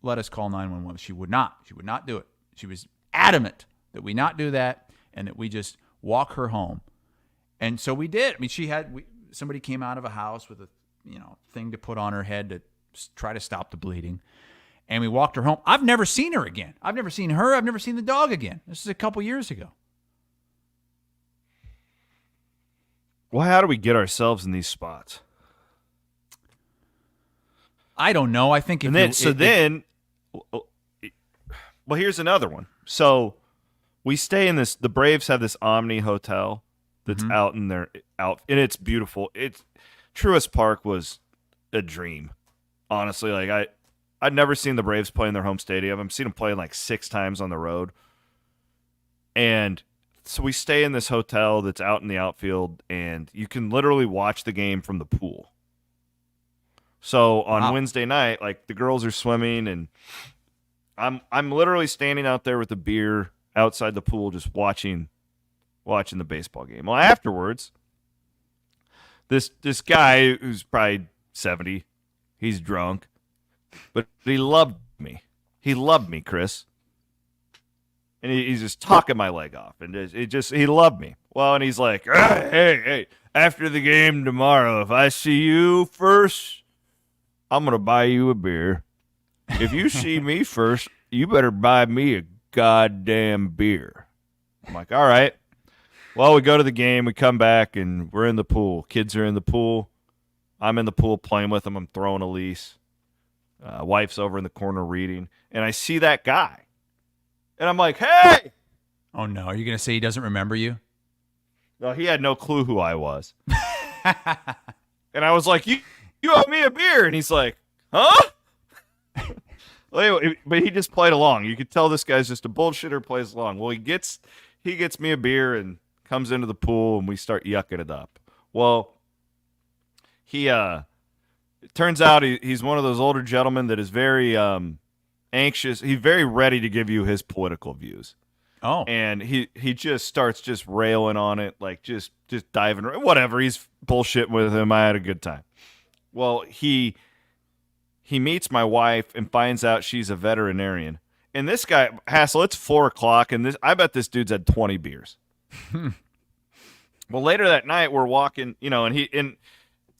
S10: let us call 911. She would not. She would not do it. She was adamant that we not do that and that we just walk her home. And so we did. I mean, somebody came out of a house with a thing to put on her head to try to stop the bleeding, and we walked her home. I've never seen her again. I've never seen her. I've never seen the dog again. This is a couple years ago.
S12: Well, how do we get ourselves in these spots?
S10: I don't know. I think
S12: well, here's another one. So we stay in this. The Braves have this Omni hotel that's out in and it's beautiful. Truist Park was a dream, honestly. Like I'd never seen the Braves play in their home stadium. I've seen them play like 6 times on the road, and so we stay in this hotel that's out in the outfield, and you can literally watch the game from the pool. So on Wednesday night, like the girls are swimming, and I'm literally standing out there with a beer outside the pool, just watching the baseball game. Well, afterwards, this guy who's probably 70, he's drunk, but he loved me. He loved me, Chris. And he's just talking my leg off, and he loved me. Well, and he's like, hey, after the game tomorrow, if I see you first, I'm going to buy you a beer. If you see me first, you better buy me a goddamn beer. I'm like, all right. Well, we go to the game, we come back, and we're in the pool. Kids are in the pool. I'm in the pool playing with them. I'm throwing a lease. Wife's over in the corner reading, and I see that guy. And I'm like, hey!
S10: Oh, no. Are you going to say he doesn't remember you?
S12: No, he had no clue who I was. And I was like, you owe me a beer. And he's like, huh? Well, anyway, but he just played along. You could tell this guy's just a bullshitter, plays along. Well, he gets me a beer and comes into the pool, and we start yucking it up. Well, it turns out he's one of those older gentlemen that is very anxious. He's very ready to give you his political views.
S10: Oh.
S12: And he just starts just railing on it, like just diving, whatever. He's bullshitting with him. I had a good time. Well, he meets my wife and finds out she's a veterinarian. And this guy, Hassel, it's 4:00, and I bet this dude's had 20 beers. Well, later that night, we're walking, and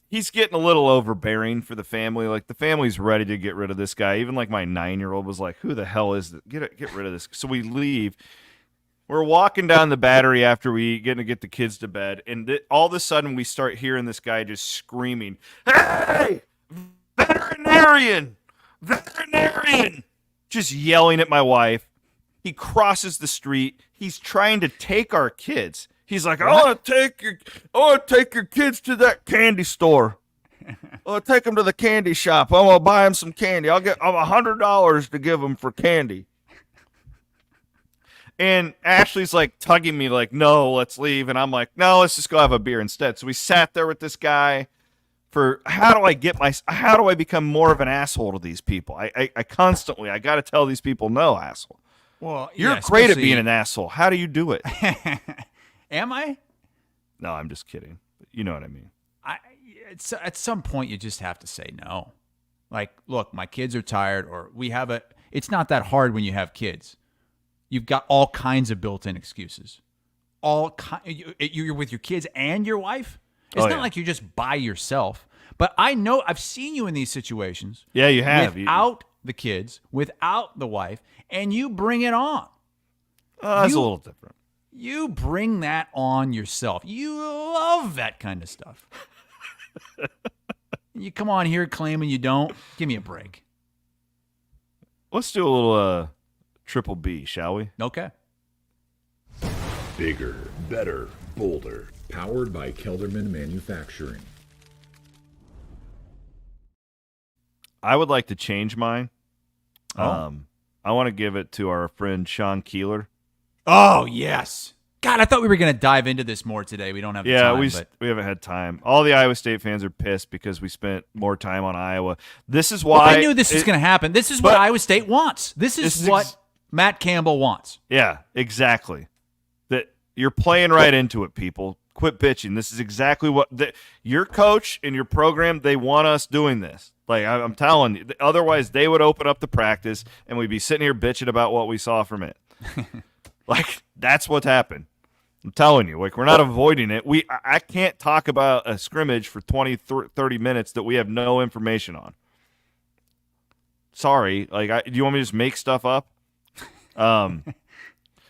S12: he's getting a little overbearing for the family. Like, the family's ready to get rid of this guy. Even like my 9-year-old was like, "Who the hell is this? Get rid of this." So we leave, We're walking down the Battery after we eat, getting to get the kids to bed, and all of a sudden we start hearing this guy just screaming, "Hey, veterinarian! Veterinarian!" Just yelling at my wife. He crosses the street. He's trying to take our kids. He's like, I want to take your kids to that candy store. I'll take them to the candy shop. I'm gonna buy them some candy. I'm $100 to give them for candy. And Ashley's like tugging me, like, no, let's leave. And I'm like, no, let's just go have a beer instead. So we sat there with this guy for how do I become more of an asshole to these people? I constantly, I got to tell these people, no, asshole.
S10: Well,
S12: you're great at being an asshole. How do you do it?
S10: Am I?
S12: No, I'm just kidding. You know what I mean.
S10: At some point, you just have to say no. Like, look, my kids are tired, or it's not that hard when you have kids. You've got all kinds of built-in excuses. You're with your kids and your wife. It's not like you're just by yourself. But I know I've seen you in these situations.
S12: Yeah, you have.
S10: Without the kids, without the wife, and you bring it on.
S12: That's a little different.
S10: You bring that on yourself. You love that kind of stuff. You come on here claiming you don't. Give me a break.
S12: Let's do a little triple B, shall we?
S10: Okay.
S15: Bigger, better, bolder. Powered by Kelderman Manufacturing.
S12: I would like to change mine.
S10: Oh.
S12: I want to give it to our friend Sean Keeler.
S10: Oh, yes. God, I thought we were going to dive into this more today. We don't have the time.
S12: We haven't had time. All the Iowa State fans are pissed because we spent more time on Iowa. This is why...
S10: Well, I knew this was going to happen. This is what Iowa State wants. This is what Matt Campbell wants.
S12: Yeah, exactly. That you're playing right into it, people. Quit bitching. This is exactly what... your coach and your program, they want us doing this. Like, I'm telling you. Otherwise, they would open up the practice, and we'd be sitting here bitching about what we saw from it. Like, that's what's happened. I'm telling you. Like, we're not avoiding it. I can't talk about a scrimmage for 20, 30 minutes that we have no information on. Sorry. Like, do you want me to just make stuff up?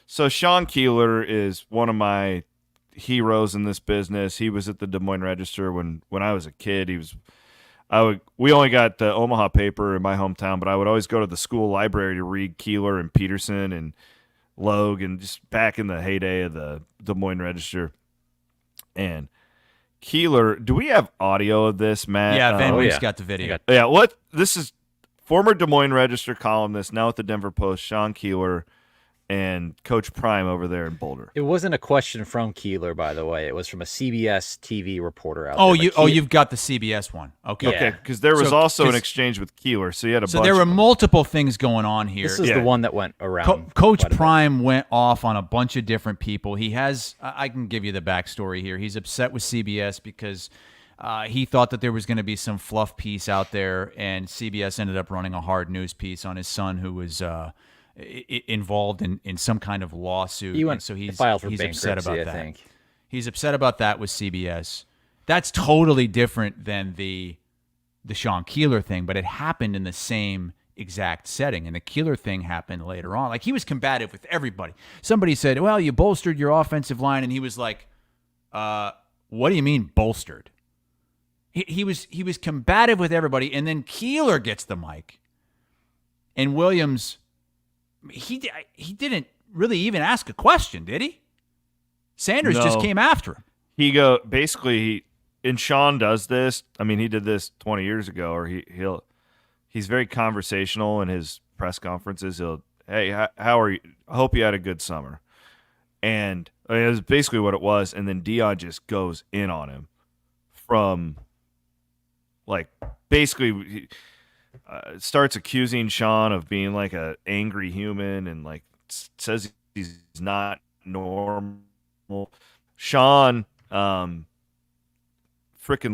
S12: So Sean Keeler is one of my heroes in this business. He was at the Des Moines Register when I was a kid. We only got the Omaha paper in my hometown, but I would always go to the school library to read Keeler and Peterson and Logue, and just back in the heyday of the Des Moines Register. And Keeler, do we have audio of this, Matt?
S10: Yeah, Van Week's got the video.
S12: Yeah, this is former Des Moines Register columnist, now at the Denver Post, Sean Keeler, and Coach Prime over there in Boulder.
S11: It wasn't a question from Keeler, by the way. It was from a CBS TV reporter out
S10: there.
S11: You've
S10: got the CBS one. Okay.
S12: Okay, because there was also an exchange with Keeler, so you had a bunch.
S10: So there were multiple things going on here.
S11: This is the one that went around.
S10: Coach Prime went off on a bunch of different people. He has, I can give you the backstory here. He's upset with CBS because he thought that there was going to be some fluff piece out there, and CBS ended up running a hard news piece on his son who was involved in some kind of lawsuit.
S11: He filed for
S10: he's
S11: bankruptcy,
S10: upset about that.
S11: I think.
S10: He's upset about that with CBS. That's totally different than the Sean Keeler thing, but it happened in the same exact setting. And the Keeler thing happened later on. Like, he was combative with everybody. Somebody said, well, you bolstered your offensive line. And he was like, what do you mean bolstered? He was combative with everybody. And then Keeler gets the mic. And Williams, he didn't really even ask a question, did he? Sanders just came after him.
S12: And Sean does this. I mean, he did this 20 years ago, or he's very conversational in his press conferences. Hey, how are you? I hope you had a good summer. And I mean, it was basically what it was. And then Dion just goes in on him from, like, basically starts accusing Sean of being like an angry human, and like says he's not normal. Sean freaking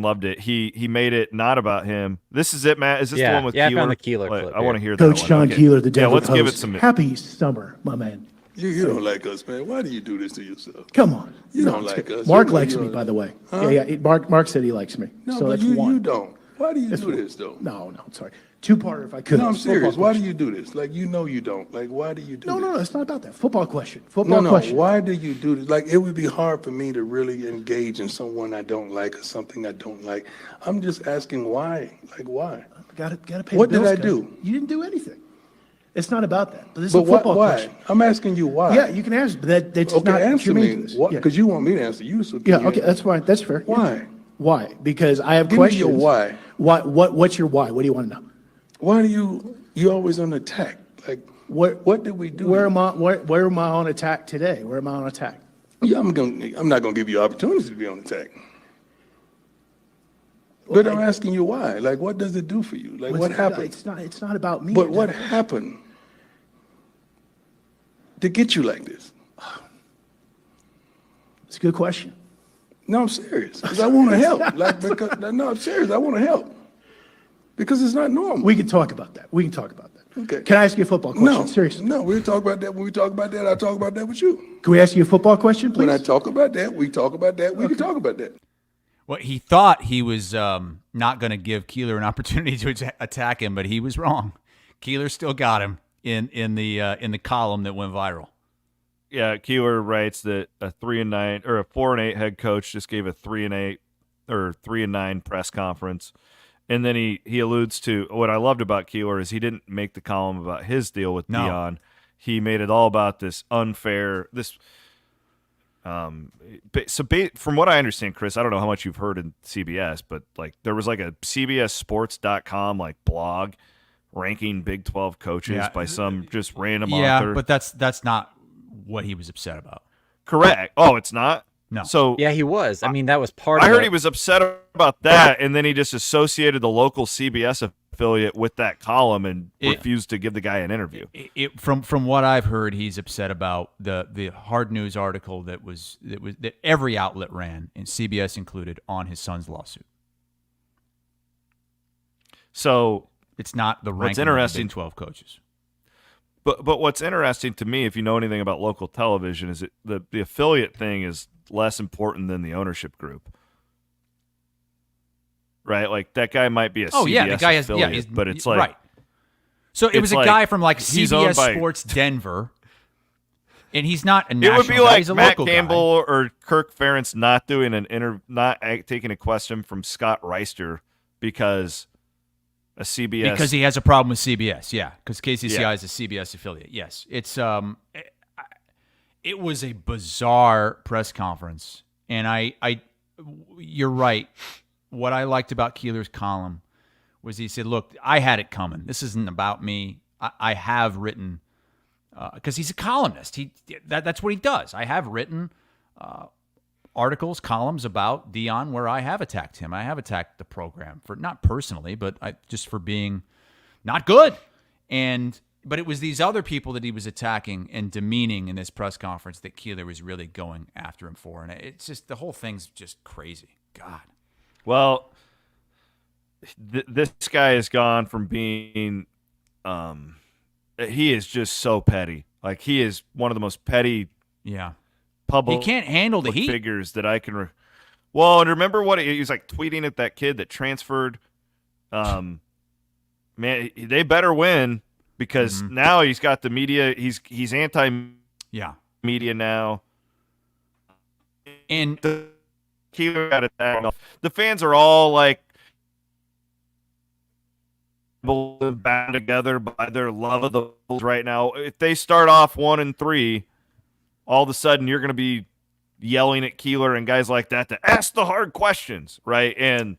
S12: loved it. He made it not about him. This is it, Matt. Is this the one with Keeler?
S11: I found the Keeler clip.
S12: I want to hear
S16: Coach
S12: that
S16: Sean Keeler, the Denver
S12: let's
S16: Post.
S12: give it some.
S16: Happy summer, my man.
S17: You don't like us, man. Why do you do this to yourself?
S16: Come on.
S17: You don't like us.
S16: Mark likes me, by the way.
S17: Huh?
S16: Yeah. Mark said he likes me.
S17: No,
S16: so
S17: but
S16: that's one.
S17: you don't. Why do you
S16: That's
S17: do
S16: what-
S17: this, though?
S16: No, I'm sorry. Two-parter if I could.
S17: No, I'm
S16: Football
S17: serious. Why do
S16: question.
S17: you do this? Like, you know you don't. Like, why do you do this?
S16: No, it's not about that. Football question.
S17: No,
S16: Football
S17: no.
S16: question.
S17: Why do you do this? Like, it would be hard for me to really engage in someone I don't like or something I don't like. I'm just asking why. Like, why?
S16: Gotta pay
S17: What
S16: the bills,
S17: did I
S16: guys.
S17: do?
S16: You didn't do anything. It's not about that. But this
S17: But
S16: is a football
S17: why?
S16: question.
S17: I'm asking you why.
S16: Yeah, you can answer, but that's
S17: Okay,
S16: not
S17: answer
S16: germane
S17: me.
S16: to this.
S17: What?
S16: Yeah.
S17: Because you want me to answer you. So
S16: Yeah,
S17: can you
S16: okay, that's fine. That's fair. Yeah.
S17: Why?
S16: Why? Because I have
S17: Give me
S16: questions.
S17: your why.
S16: What's your why? What do you want to know?
S17: Why do you always on attack? Like, what did we do?
S16: Where am I on attack today? Where am I on attack?
S17: Yeah, I'm not gonna give you opportunities to be on attack. But I'm asking you why. Like, what does it do for you? Like, what happened?
S16: It's not about me.
S17: But what happened to get you like this?
S16: It's a good question.
S17: No, I'm serious. Because I want to help. No, I'm serious. I want to help. Because it's not normal.
S16: We can talk about that.
S17: Okay.
S16: Can I ask you a football question?
S17: No,
S16: Seriously.
S17: No, we'll talk about that. When we talk about that, I'll talk about that with you.
S16: Can we ask you a football question, please?
S17: When I talk about that, we talk about that. We can talk about that.
S10: Well, he thought he was not going to give Keeler an opportunity to attack him, but he was wrong. Keeler still got him in the column that went viral.
S12: Yeah, Keeler writes that a 3-9 or a 4-8 head coach just gave a 3-8 or 3-9 press conference, and then he alludes to what I loved about Keeler is he didn't make the column about his deal with Deion. He made it all about this unfair from what I understand, Chris, I don't know how much you've heard in CBS, but like there was like a CBSSports.com like blog ranking Big 12 coaches by some just random author.
S10: Yeah, but that's not what he was upset about.
S12: Correct. Oh, it's not?
S10: No.
S12: So
S11: Yeah, he was. I mean, that was part
S12: I
S11: of
S12: heard
S11: it.
S12: he was upset about that, and then he just associated the local CBS affiliate with that column and refused to give the guy an interview.
S10: From what I've heard, he's upset about the hard news article that every outlet ran, and CBS included, on his son's lawsuit.
S12: So
S10: it's not the ranking of the Big 12 coaches.
S12: But what's interesting to me, if you know anything about local television, is the affiliate thing is less important than the ownership group. Right? Like that guy might be a CBS
S10: the guy
S12: affiliate, but it's like
S10: right. So it was a guy from like
S12: he's owned
S10: CBS
S12: by-
S10: Sports Denver, and he's not a
S12: It
S10: national
S12: would be
S10: guy,
S12: like
S10: he's a
S12: Matt
S10: local
S12: Campbell
S10: guy.
S12: or Kirk Ferentz not doing not taking a question from Scott Reister because a CBS
S10: Because he has a problem with CBS, yeah. Because KCCI
S12: Yeah.
S10: is a CBS affiliate. Yes, it's it was a bizarre press conference, and you're right. What I liked about Keeler's column was he said, "Look, I had it coming. This isn't about me. I have written because he's a columnist. That's what he does. I have written." Articles, columns about Deion where I have attacked him. I have attacked the program for not personally, but just for being not good. But it was these other people that he was attacking and demeaning in this press conference that Keeler was really going after him for. And it's just the whole thing's just crazy. God.
S12: Well, this guy has gone from being he is just so petty. Like he is one of the most petty public
S10: He can't handle the heat.
S12: figures that I can well, and remember what he was like tweeting at that kid that transferred. Man, they better win because now he's got the media. He's anti media now,
S10: and
S12: the Keeler got attacked. The fans are all like bound together by their love of the Bulls right now. If they start off 1-3. All of a sudden, you're going to be yelling at Keeler and guys like that to ask the hard questions, right? And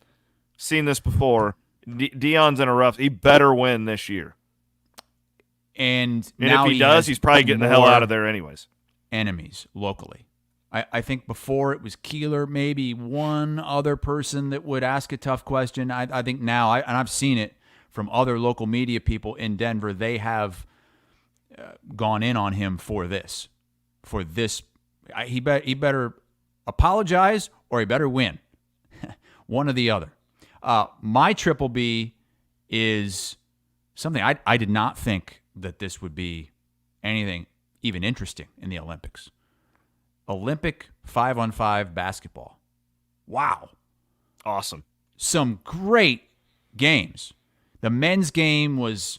S12: seen this before. Deion's in a rough. He better win this year.
S10: And
S12: if
S10: now
S12: he does, he's probably getting the hell out of there anyways.
S10: Enemies locally. I think before it was Keeler, maybe one other person that would ask a tough question. I think now, and I've seen it from other local media people in Denver, they have gone in on him for this. He better apologize or he better win. One or the other. My triple B is something I did not think that this would be anything even interesting in the Olympics. Olympic 5-on-5 basketball. Wow.
S12: Awesome.
S10: Some great games. The men's game was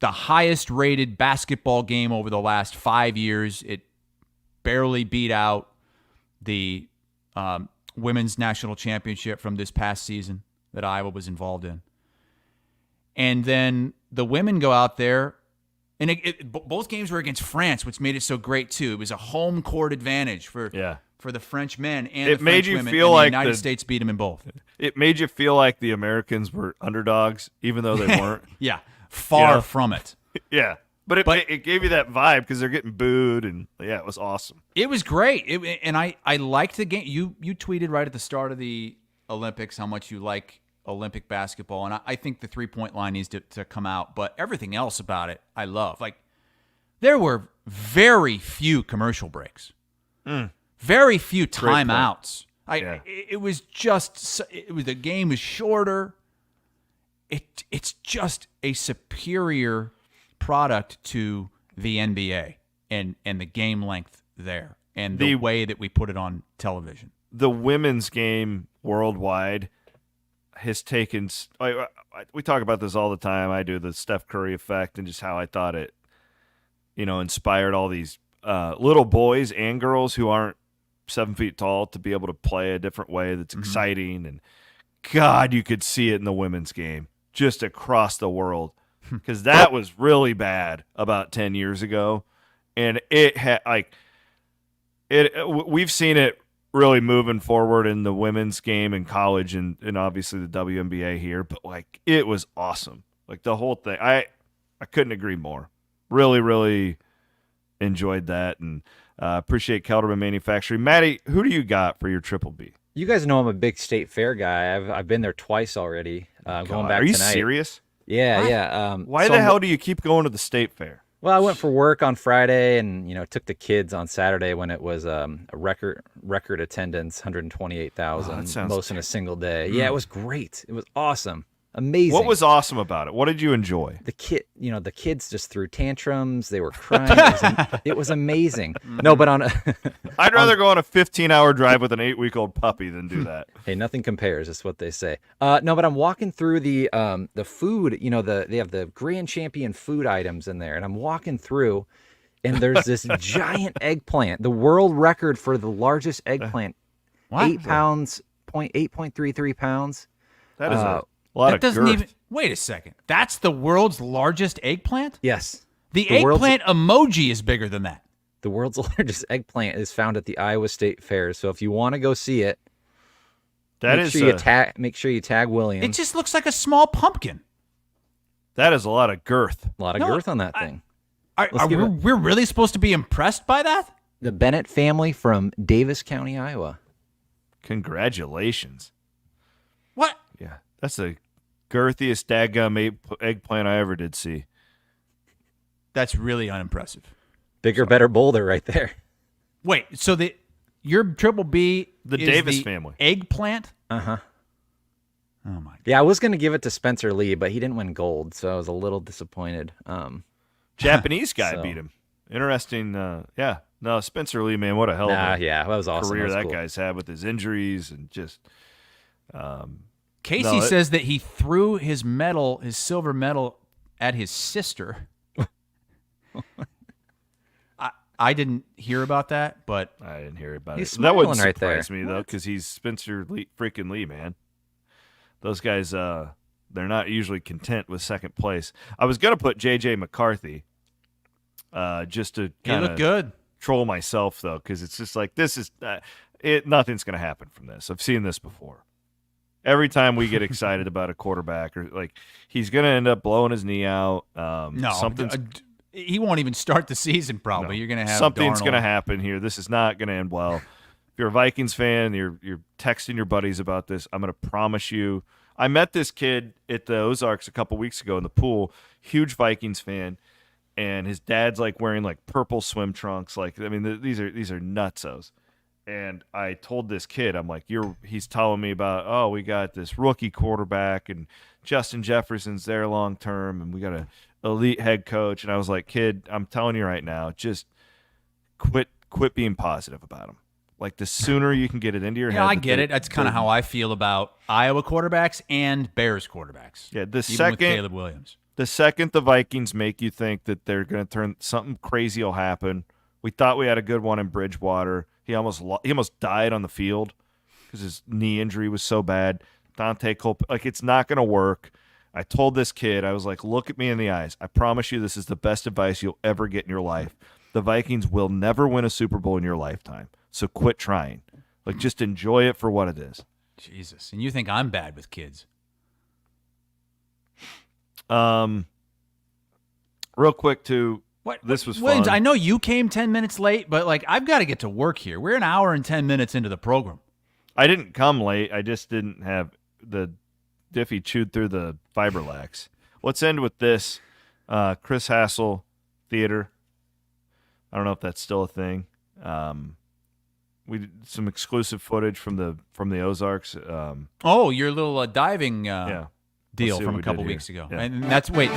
S10: the highest rated basketball game over the last 5 years. It barely beat out the women's national championship from this past season that Iowa was involved in. And then the women go out there, and both games were against France, which made it so great too. It was a home court advantage for the French men and the French women.
S12: Feel
S10: and
S12: like
S10: the United States beat them in both.
S12: It made you feel like the Americans were underdogs, even though they weren't.
S10: Yeah, far from it.
S12: Yeah, but it gave you that vibe because they're getting booed, and yeah, it was awesome.
S10: It was great, and I liked the game. You tweeted right at the start of the Olympics how much you like Olympic basketball, and I think the 3-point line needs to come out, but everything else about it I love. Like, there were very few commercial breaks, very few timeouts. It was just the game was shorter. It's just a superior product to the NBA and the game length there and the way that we put it on television.
S12: The women's game worldwide has taken. We talk about this all the time. I do, the Steph Curry effect, and just how I thought it, inspired all these little boys and girls who aren't 7 feet tall to be able to play a different way that's exciting. And God, you could see it in the women's game just across the world, because that was really bad about 10 years ago, and it had we've seen it really moving forward in the women's game in college and obviously the WNBA here, but it was awesome. The whole thing, I couldn't agree more. Really, really enjoyed that, and appreciate Kelderman Manufacturing. Maddie, who do you got for your Triple B?
S11: You guys know I'm a big state fair guy. I've been there twice already. Going back.
S12: Are you
S11: tonight.
S12: serious?
S11: Yeah,
S12: What?
S11: yeah.
S12: Why the hell do you keep going to the state fair?
S11: Well, I went for work on Friday, and took the kids on Saturday when it was a record attendance, 128,000, most in a single day. Yeah, it was great. It was awesome, amazing.
S12: What was awesome about it? What did you enjoy?
S11: The kids just threw tantrums. They were crying. It was amazing. No, but
S12: I'd rather go on a 15-hour drive with an 8-week-old puppy than do that.
S11: Hey, nothing compares. That's what they say. No, but I'm walking through the food. They have the Grand Champion food items in there, and I'm walking through, and there's this giant eggplant, the world record for the largest eggplant, 8 pounds, 8.33 pounds.
S12: That is a lot of girth.
S10: Wait a second. That's the world's largest eggplant?
S11: Yes.
S10: The eggplant emoji is bigger than that.
S11: The world's largest eggplant is found at the Iowa State Fair. So if you want to go see it, make sure you tag Williams.
S10: It just looks like a small pumpkin.
S12: That is a lot of girth.
S11: A lot of girth on that thing.
S10: We're really supposed to be impressed by that?
S11: The Bennett family from Davis County, Iowa.
S12: Congratulations.
S10: What?
S12: Yeah, that's the girthiest dadgum eggplant I ever did see.
S10: That's really unimpressive.
S11: Bigger, better, bolder right there.
S10: Wait, so your Triple B
S12: the
S10: is
S12: Davis
S10: the
S12: family
S10: eggplant?
S11: Uh-huh.
S10: Oh, my God.
S11: Yeah, I was going to give it to Spencer Lee, but he didn't win gold, so I was a little disappointed.
S12: Japanese guy beat him. Interesting. Yeah. No, Spencer Lee, man, what a hell of a
S11: that was awesome.
S12: career
S11: that
S12: cool. Guy's had with his injuries and just.
S10: Casey says that he threw his silver medal at his sister. I didn't hear about that, but
S12: I didn't hear about
S11: he's
S12: it. That wouldn't
S11: right
S12: surprise
S11: there.
S12: me though, because he's Spencer Lee, freaking Lee, man. Those guys, they're not usually content with second place. I was gonna put JJ McCarthy, just to kind of
S10: good.
S12: Troll myself though, because it's just like this is nothing's gonna happen from this. I've seen this before. Every time we get excited about a quarterback, or he's gonna end up blowing his knee out.
S10: He won't even start the season. Probably
S12: No.
S10: You're gonna have
S12: something's
S10: Darnold.
S12: gonna happen here. This is not gonna end well. If you're a Vikings fan, you're texting your buddies about this. I'm gonna promise you. I met this kid at the Ozarks a couple weeks ago in the pool. Huge Vikings fan, and his dad's wearing purple swim trunks. These are nutsos. And I told this kid, I'm like, he's telling me about, we got this rookie quarterback and Justin Jefferson's there long term, and we got an elite head coach. And I was like, kid, I'm telling you right now, just quit being positive about him. Like the sooner you can get it into your head.
S10: Yeah, I get it. That's kind of how I feel about Iowa quarterbacks and Bears quarterbacks.
S12: Yeah,
S10: even with Caleb Williams.
S12: The second the Vikings make you think that they're going to turn something crazy will happen. We thought we had a good one in Bridgewater. He almost died on the field because his knee injury was so bad. Dante Cole, like it's not going to work. I told this kid, I was like, look at me in the eyes. I promise you this is the best advice you'll ever get in your life. The Vikings will never win a Super Bowl in your lifetime. So quit trying. Like just enjoy it for what it is.
S10: Jesus. And you think I'm bad with kids.
S12: Real quick too. This was
S10: Williams,
S12: fun.
S10: I know you came 10 minutes late, but like I've got to get to work here. We're an hour and 10 minutes into the program.
S12: I didn't come late. I just didn't have the Diffie chewed through the Fiberlax. Let's end with this. Chris Hassel Theater. I don't know if that's still a thing. We did some exclusive footage from the Ozarks.
S10: Your little diving deal from a couple weeks ago.
S12: Yeah.
S10: And that's wait.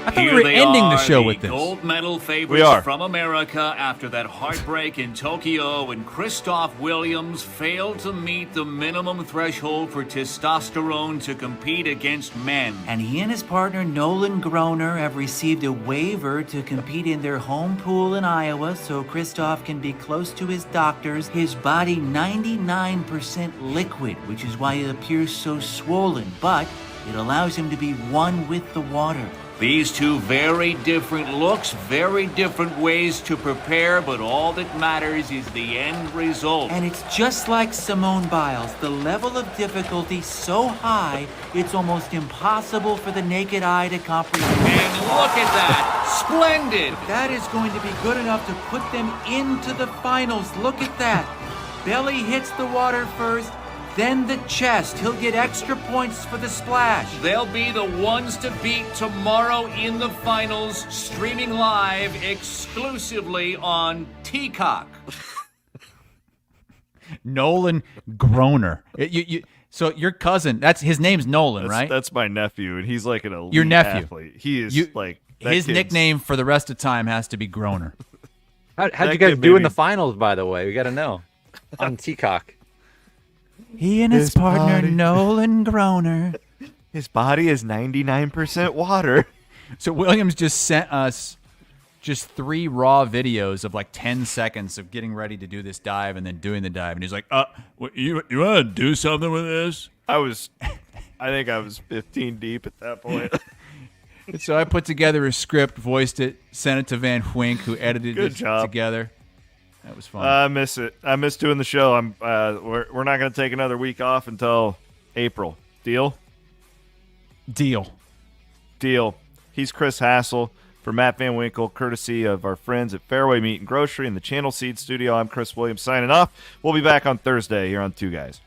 S10: I thought we were ending the show with this.
S18: Gold medal
S12: We
S18: favorites
S12: are.
S18: from America after that heartbreak in Tokyo, and Christoph Williams failed to meet the minimum threshold for testosterone to compete against men.
S19: And he and his partner Nolan Groner have received a waiver to compete in their home pool in Iowa so Christoph can be close to his doctors. His body 99% liquid, which is why it appears so swollen, but it allows him to be one with the water.
S18: These two very different looks, very different ways to prepare, but all that matters is the end result.
S19: And it's just like Simone Biles. The level of difficulty so high, it's almost impossible for the naked eye to comprehend.
S18: And look at that! Splendid!
S19: That is going to be good enough to put them into the finals. Look at that. Belly hits the water first, then the chest. He'll get extra points for the splash.
S18: They'll be the ones to beat tomorrow in the finals, streaming live exclusively on Peacock.
S10: Nolan Groner. So your cousin, his name's Nolan, right?
S12: That's my nephew, and he's like an elite
S10: Your nephew.
S12: athlete. He is
S10: his nickname for the rest of time has to be Groner.
S11: How'd you guys do in the finals, by the way? We got to know. On Peacock.
S10: He and his partner, Nolan Groner.
S12: His body is 99% water.
S10: So Williams just sent us just 3 raw videos of like 10 seconds of getting ready to do this dive and then doing the dive. And he's like, you want to do something with this?
S12: I think I was 15 deep at that point.
S10: And so I put together a script, voiced it, sent it to Van Wink, who edited
S12: Good
S10: it
S12: job.
S10: Together. That was fun.
S12: I miss it. I miss doing the show. We're not going to take another week off until April. Deal?
S10: Deal.
S12: He's Chris Hassel for Matt Van Winkle, courtesy of our friends at Fareway Meat and Grocery in the Channel Seed Studio. I'm Chris Williams signing off. We'll be back on Thursday here on Two Guys.